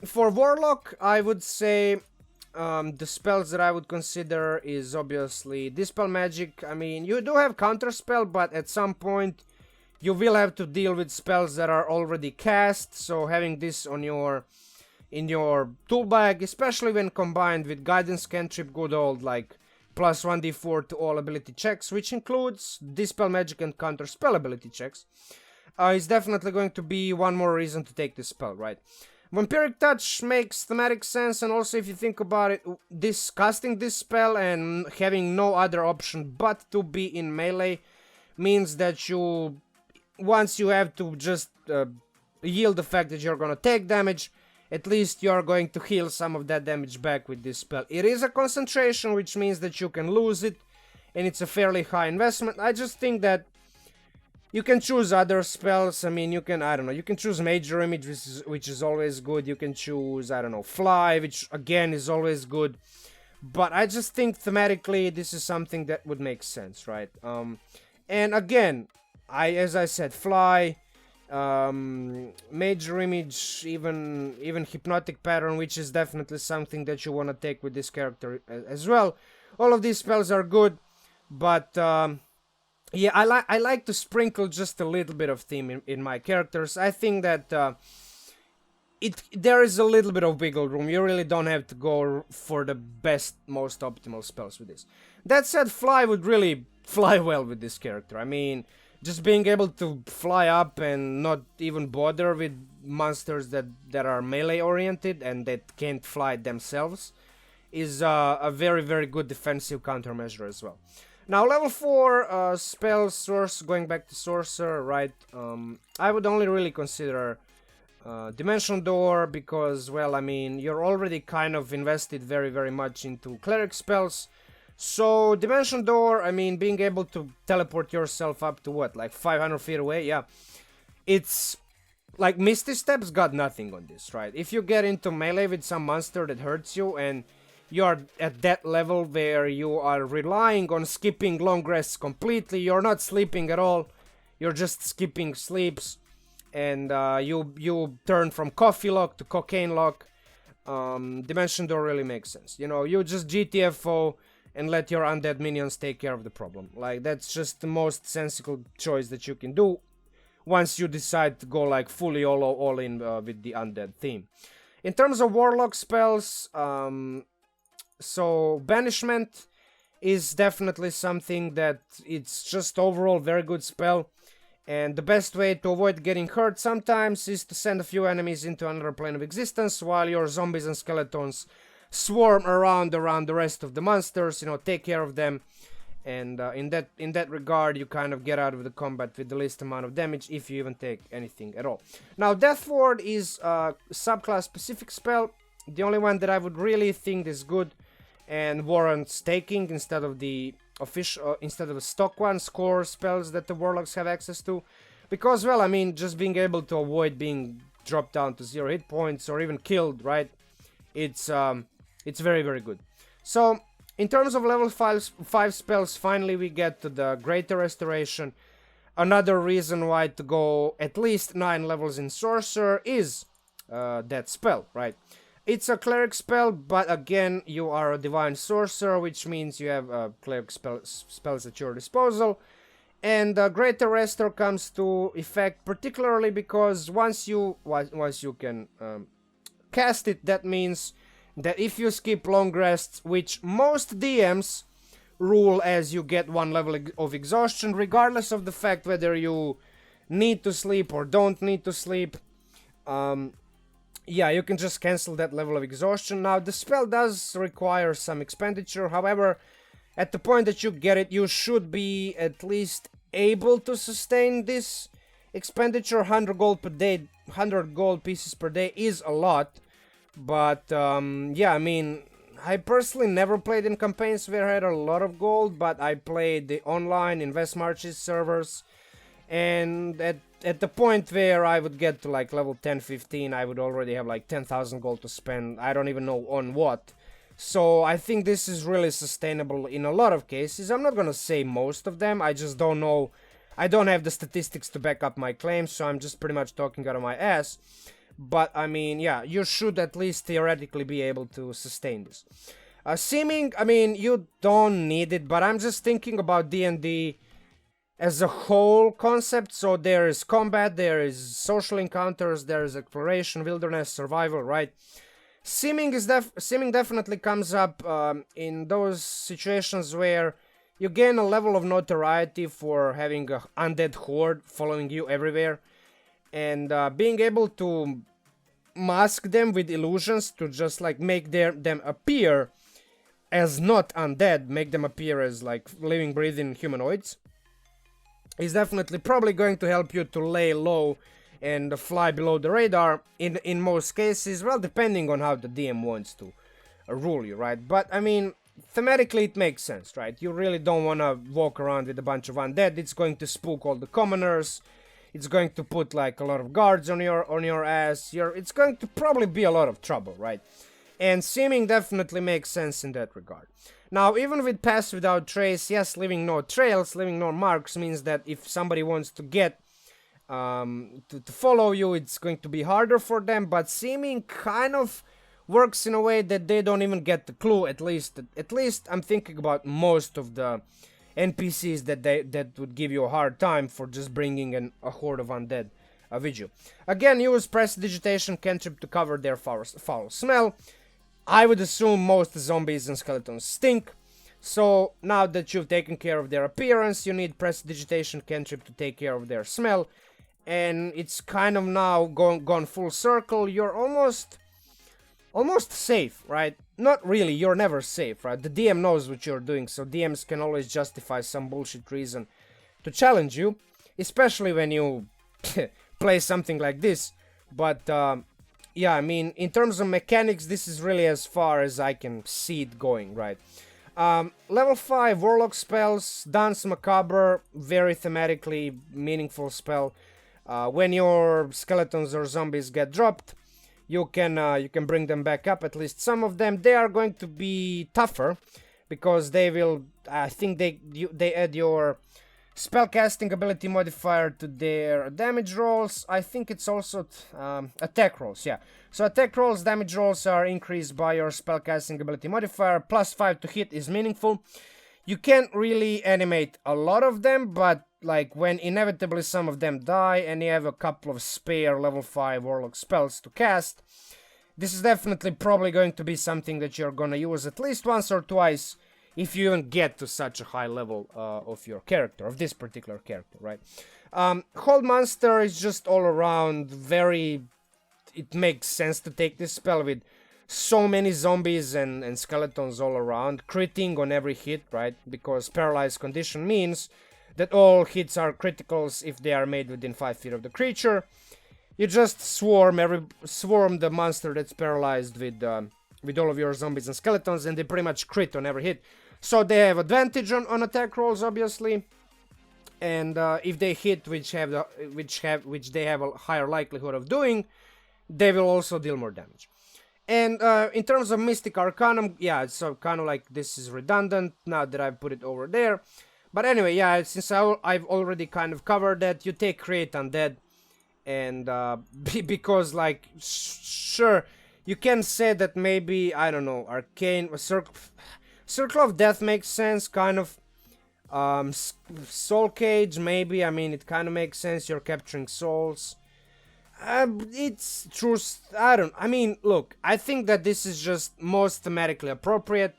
For Warlock, I would say the spells that I would consider is obviously Dispel Magic. I mean, you do have Counterspell, but at some point you will have to deal with spells that are already cast, so having this on in your tool bag, especially when combined with Guidance Cantrip, good old like plus 1d4 to all ability checks, which includes Dispel Magic and Counterspell ability checks, is definitely going to be one more reason to take this spell, right? Vampiric Touch makes thematic sense, and also if you think about it, casting this spell and having no other option but to be in melee means that once you have to just yield the fact that you're gonna take damage, at least you're going to heal some of that damage back with this spell. It is a concentration, which means that you can lose it, and it's a fairly high investment. I just think that you can choose other spells. I mean, you can choose Major Image, which is always good. You can choose, Fly, which again is always good. But I just think thematically this is something that would make sense, right? And again, as I said, Fly, Major Image, even Hypnotic Pattern, which is definitely something that you want to take with this character as well. All of these spells are good, but yeah, I like to sprinkle just a little bit of theme in my characters. I think that there is a little bit of wiggle room. You really don't have to go for the best, most optimal spells with this. That said, Fly would really fly well with this character. I mean, just being able to fly up and not even bother with monsters that are melee oriented and that can't fly themselves is a very, very good defensive countermeasure as well. Now, level 4 spells, going back to Sorcerer, right? I would only really consider Dimension Door because, well, I mean, you're already kind of invested very, very much into cleric spells. So, Dimension Door, I mean, being able to teleport yourself up to what, like 500 feet away? Yeah. It's like Misty Step's got nothing on this, right? If you get into melee with some monster that hurts you and you're at that level where you are relying on skipping long rests completely, you're not sleeping at all, you're just skipping sleeps, and you turn from Coffeelock to Cocaine Lock, Dimension Door really makes sense. You know, you just GTFO and let your undead minions take care of the problem. Like, that's just the most sensible choice that you can do once you decide to go like fully all in with the undead theme. In terms of Warlock spells, so Banishment is definitely something that it's just overall very good spell, and the best way to avoid getting hurt sometimes is to send a few enemies into another plane of existence while your zombies and skeletons swarm around the rest of the monsters, you know, take care of them, and in that regard you kind of get out of the combat with the least amount of damage if you even take anything at all. Now, Death Ward is a subclass specific spell, the only one that I would really think is good and warrants taking instead of the stock ones, core spells that the warlocks have access to, because, well, I mean, just being able to avoid being dropped down to 0 hit points or even killed, right? It's very, very good. So in terms of level 5 spells, finally we get to the Greater Restoration. Another reason why to go at least 9 levels in Sorcerer is that spell, right? It's a cleric spell, but again, you are a divine sorcerer, which means you have cleric spells at your disposal. And Greater Restore comes to effect particularly because once you can cast it, that means that if you skip long rests, which most DMs rule as you get 1 level of exhaustion, regardless of the fact whether you need to sleep or don't need to sleep, yeah, you can just cancel that level of exhaustion. Now, the spell does require some expenditure, however, at the point that you get it, you should be at least able to sustain this expenditure. 100 gold per day, 100 gold pieces per day is a lot, but yeah, I mean, I personally never played in campaigns where I had a lot of gold, but I played the online Invest Marches servers, and at the point where I would get to like level 10-15, I would already have like 10,000 gold to spend. I don't even know on what. So I think this is really sustainable in a lot of cases. I'm not gonna say most of them, I just don't know. I don't have the statistics to back up my claims, so I'm just pretty much talking out of my ass. But I mean, yeah, you should at least theoretically be able to sustain this. Seeming, I mean, you don't need it, but I'm just thinking about D&D as a whole concept. So there is combat, there is social encounters, there is exploration, wilderness, survival, right? Seeming definitely comes up in those situations where you gain a level of notoriety for having an undead horde following you everywhere, and being able to mask them with illusions to just like make them appear as not undead, make them appear as like living, breathing humanoids, is definitely probably going to help you to lay low and fly below the radar in most cases, well, depending on how the DM wants to rule you, right? But I mean, thematically it makes sense, right? You really don't want to walk around with a bunch of undead. It's going to spook all the commoners. It's going to put like a lot of guards on your ass. It's going to probably be a lot of trouble, right? And seeming definitely makes sense in that regard. Now, even with Pass Without Trace, yes, leaving no trails, leaving no marks means that if somebody wants to get to follow you, it's going to be harder for them. But seeming kind of works in a way that they don't even get the clue. At least I'm thinking about most of the NPCs that would give you a hard time for just bringing a horde of undead with you. Again, use Prestidigitation cantrip to cover their foul smell. I would assume most zombies and skeletons stink, so now that you've taken care of their appearance, you need Prestidigitation cantrip to take care of their smell, and it's kind of now gone full circle. You're almost safe, right? not really, you're never safe, right? The DM knows what you're doing, so DMs can always justify some bullshit reason to challenge you, especially when you play something like this. But yeah, I mean, in terms of mechanics, this is really as far as I can see it going, right? Level 5 Warlock Spells, Dance Macabre, very thematically meaningful spell. When your skeletons or zombies get dropped, you can bring them back up, at least some of them. They are going to be tougher, because they will, I think they add your spellcasting ability modifier to their damage rolls. I think it's also attack rolls, yeah. So attack rolls, damage rolls are increased by your spellcasting ability modifier. +5 to hit is meaningful. You can't really animate a lot of them, but like when inevitably some of them die and you have a couple of spare level 5 Warlock spells to cast, this is definitely probably going to be something that you're gonna use at least once or twice, if you even get to such a high level of your character, of this particular character, right? Hold Monster is just all around very... It makes sense to take this spell with so many zombies and skeletons all around, critting on every hit, right? Because paralyzed condition means that all hits are criticals if they are made within 5 feet of the creature. You just swarm the monster that's paralyzed with all of your zombies and skeletons, and they pretty much crit on every hit. So they have advantage on attack rolls, obviously, and if they hit, which they have a higher likelihood of doing, they will also deal more damage. And in terms of Mystic Arcanum, yeah, so kind of like this is redundant now that I've put it over there. But anyway, yeah, since I've already kind of covered that, you take Create Undead, and because like sure, you can say that maybe, I don't know, Arcane Circle of Death makes sense, kind of. Soul Cage, maybe. I mean, it kind of makes sense. You're capturing souls. It's true. I mean, look, I think that this is just most thematically appropriate.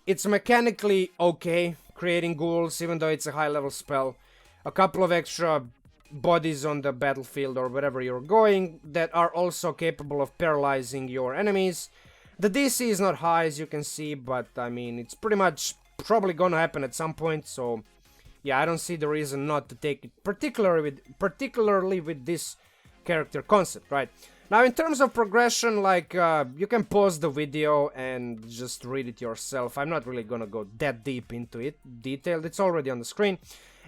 It's mechanically okay, creating ghouls, even though it's a high level spell. A couple of extra bodies on the battlefield or wherever you're going that are also capable of paralyzing your enemies. The DC is not high, as you can see, but I mean, it's pretty much probably gonna happen at some point, so yeah, I don't see the reason not to take it, particularly with this character concept, right? Now, in terms of progression, like, you can pause the video and just read it yourself. I'm not really gonna go that deep into it, detailed, it's already on the screen.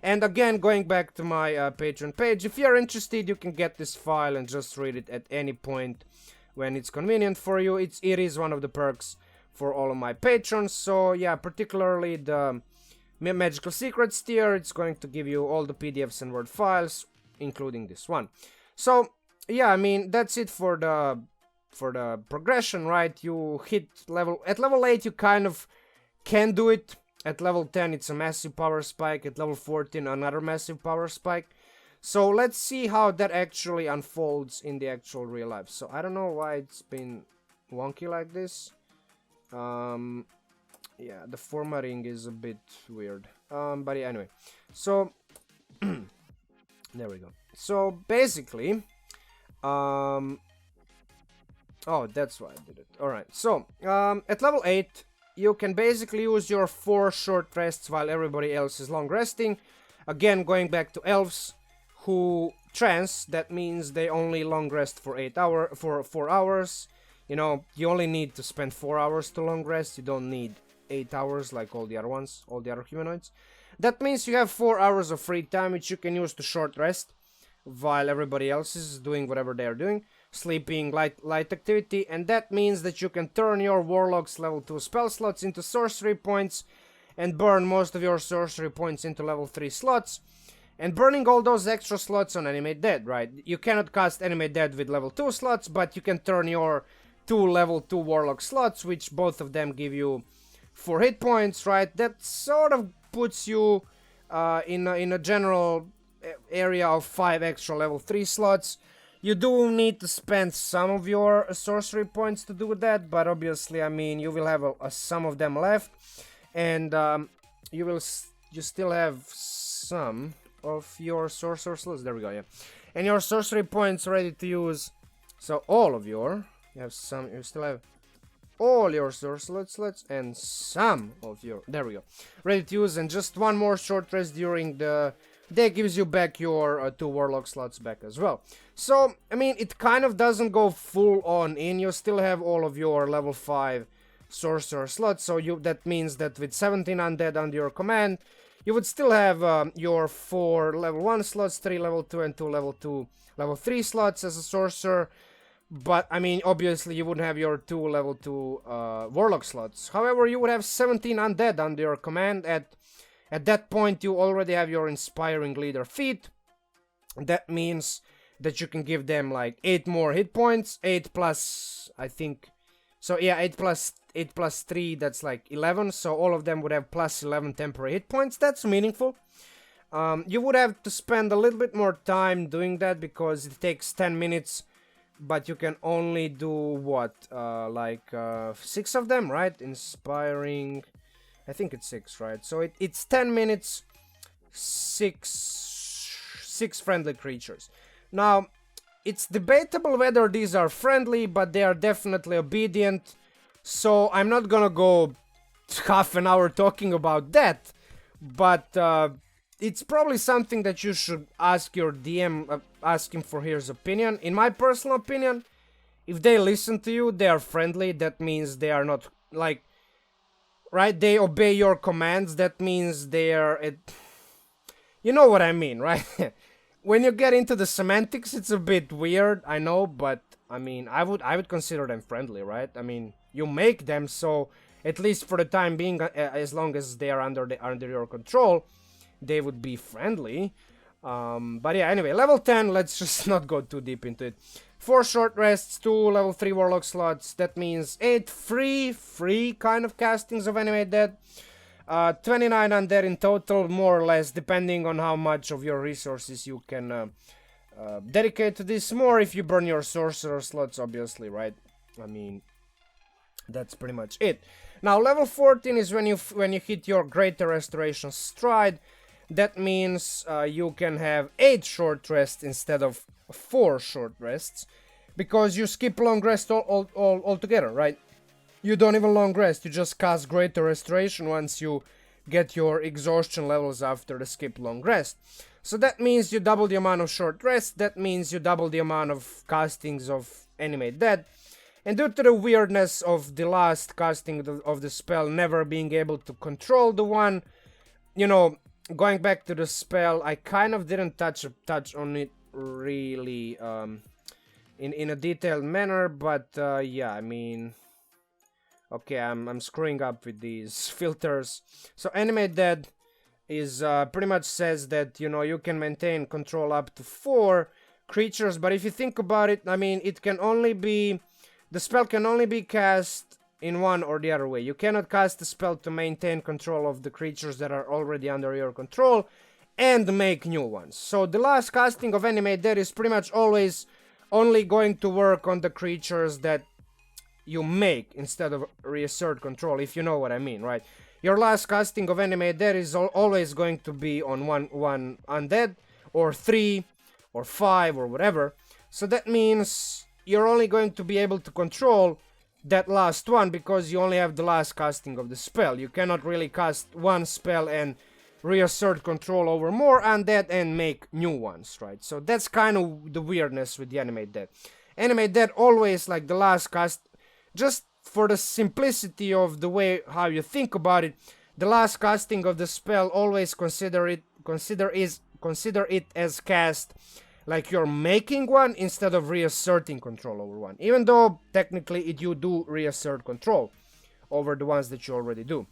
And again, going back to my Patreon page, if you're interested, you can get this file and just read it at any point when it's convenient for you. It is one of the perks for all of my patrons. So yeah, particularly the Magical Secrets tier, it's going to give you all the PDFs and Word files, including this one. So yeah, I mean, that's it for the progression, right? You hit at level 8, you kind of can do it. At level 10, it's a massive power spike. At level 14, another massive power spike. So let's see how that actually unfolds in the actual real life. So I don't know why it's been wonky like this. Yeah, the formatting is a bit weird. But yeah, anyway. So there we go. So basically, oh, that's why I did it. All right. So at level 8, you can basically use your 4 short rests while everybody else is long resting. Again, going back to elves who trance, that means they only long rest for 4 hours. You know, you only need to spend 4 hours to long rest. You don't need 8 hours like all the other ones, all the other humanoids. That means you have 4 hours of free time, which you can use to short rest while everybody else is doing whatever they are doing, sleeping, light activity, and that means that you can turn your Warlock's level 2 spell slots into sorcery points and burn most of your sorcery points into level 3 slots, and burning all those extra slots on Animate Dead, right? You cannot cast Animate Dead with level 2 slots, but you can turn your 2 level 2 Warlock slots, which both of them give you 4 hit points, right? That sort of puts you in a general area of 5 extra level 3 slots. You do need to spend some of your sorcery points to do that, but obviously, I mean, you will have some of them left, and you still have some of your sorcerer slots. There we go, yeah. And your sorcery points ready to use. So all of you have some. You still have all your sorcerer slots and some of your, there we go, ready to use, and just one more short rest during the day gives you back your 2 warlock slots back as well. So, I mean, it kind of doesn't go full on in, you still have all of your level 5 sorcerer slots, so that means that with 17 undead under your command, you would still have your 4 level 1 slots, 3 level 2 and 2 level 3 slots as a sorcerer. But, I mean, obviously you wouldn't have your 2 level 2 warlock slots. However, you would have 17 undead under your command. At that point, you already have your inspiring leader feat. That means that you can give them like 8 more hit points. 8 plus, I think... So, yeah, 8 plus 3, that's like 11. So, all of them would have plus 11 temporary hit points. That's meaningful. You would have to spend a little bit more time doing that because it takes 10 minutes... But you can only do, what, 6 of them, right? Inspiring, I think it's 6, right? So it's 10 minutes, 6 friendly creatures. Now, it's debatable whether these are friendly, but they are definitely obedient. So I'm not gonna go half an hour talking about that. But it's probably something that you should ask your DM, ask him for his opinion. In my personal opinion, if they listen to you, they are friendly. That means they are not, like, right? They obey your commands. That means they are, you know what I mean, right? When you get into the semantics, it's a bit weird, I know, but, I mean, I would consider them friendly, right? I mean, you make them, so, at least for the time being, as long as they are under your control, they would be friendly. But yeah, anyway, level 10, let's just not go too deep into it. 4 short rests, 2 level 3 warlock slots, that means 8 free kind of castings of Animate Dead. 29 undead in total, more or less, depending on how much of your resources you can dedicate to this. More if you burn your sorcerer slots, obviously, right? I mean, that's pretty much it. Now, level 14 is when you hit your Greater Restoration Stride. That means you can have 8 short rests instead of 4 short rests, because you skip long rest altogether, right? You don't even long rest, you just cast Greater Restoration once you get your exhaustion levels after the skip long rest. So that means you double the amount of short rest, that means you double the amount of castings of Animate Dead. And due to the weirdness of the last casting of the spell never being able to control the one, you know, going back to the spell, I kind of didn't touch on it really in a detailed manner, but yeah, I mean, okay, I'm screwing up with these filters. So Animate Dead is pretty much says that, you know, you can maintain control up to 4 creatures, but if you think about it, I mean, it can only be, the spell can only be cast in one or the other way. You cannot cast the spell to maintain control of the creatures that are already under your control and make new ones. So the last casting of Animate Dead is pretty much always only going to work on the creatures that you make instead of reassert control, if you know what I mean, right? Your last casting of Animate Dead is always going to be on one undead, or 3, or 5, or whatever. So that means you're only going to be able to control that last one because you only have the last casting of the spell. You cannot really cast one spell and reassert control over more undead and make new ones, right? So that's kind of the weirdness with the Animate Dead. Animate Dead always, like, the last cast, just for the simplicity of the way how you think about it, the last casting of the spell always consider it as cast like you're making one instead of reasserting control over one. Even though technically you do reassert control over the ones that you already do.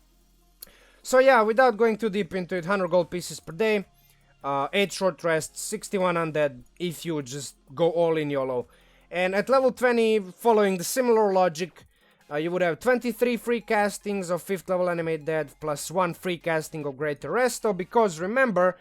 So yeah, without going too deep into it, 100 gold pieces per day, 8 short rests, 61 undead if you just go all in YOLO. And at level 20, following the similar logic, you would have 23 free castings of 5th level Animate Dead plus 1 free casting of Greater Resto, because remember,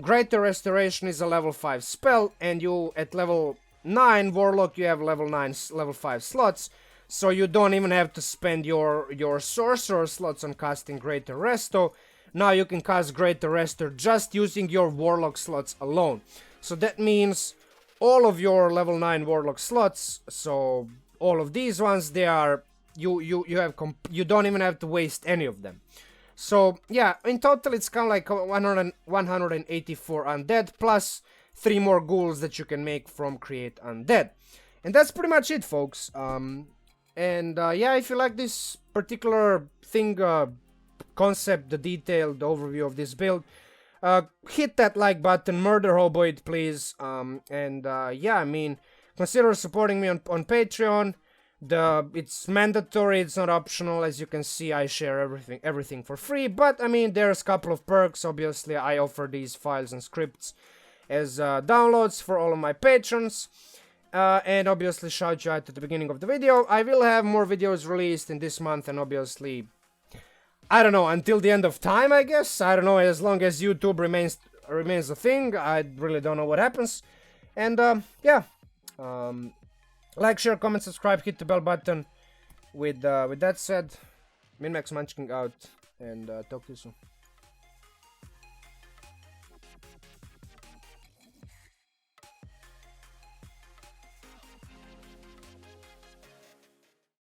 Greater Restoration is a level 5 spell, and you, at level 9 Warlock, you have level 5 slots, so you don't even have to spend your Sorcerer slots on casting Greater Resto. Now you can cast Greater Resto just using your Warlock slots alone. So that means all of your level 9 Warlock slots, so all of these ones, they are you don't even have to waste any of them. So yeah, in total it's kind of like 184 undead plus 3 more ghouls that you can make from create undead. And that's pretty much it, folks. Yeah, if you like this particular thing, concept, the detailed overview of this build, hit that like button, murder Hoboid, please. Yeah, I mean, consider supporting me on Patreon. It's mandatory, it's not optional. As you can see, I share everything for free. But I mean, there's a couple of perks. Obviously, I offer these files and scripts as downloads for all of my patrons. And obviously shout you out at the beginning of the video. I will have more videos released in this month, and obviously, I don't know, until the end of time, I guess. I don't know, as long as YouTube remains a thing. I really don't know what happens. And yeah, like, share, comment, subscribe, hit the bell button. With that said, MinMax Munchkin out, and talk to you soon.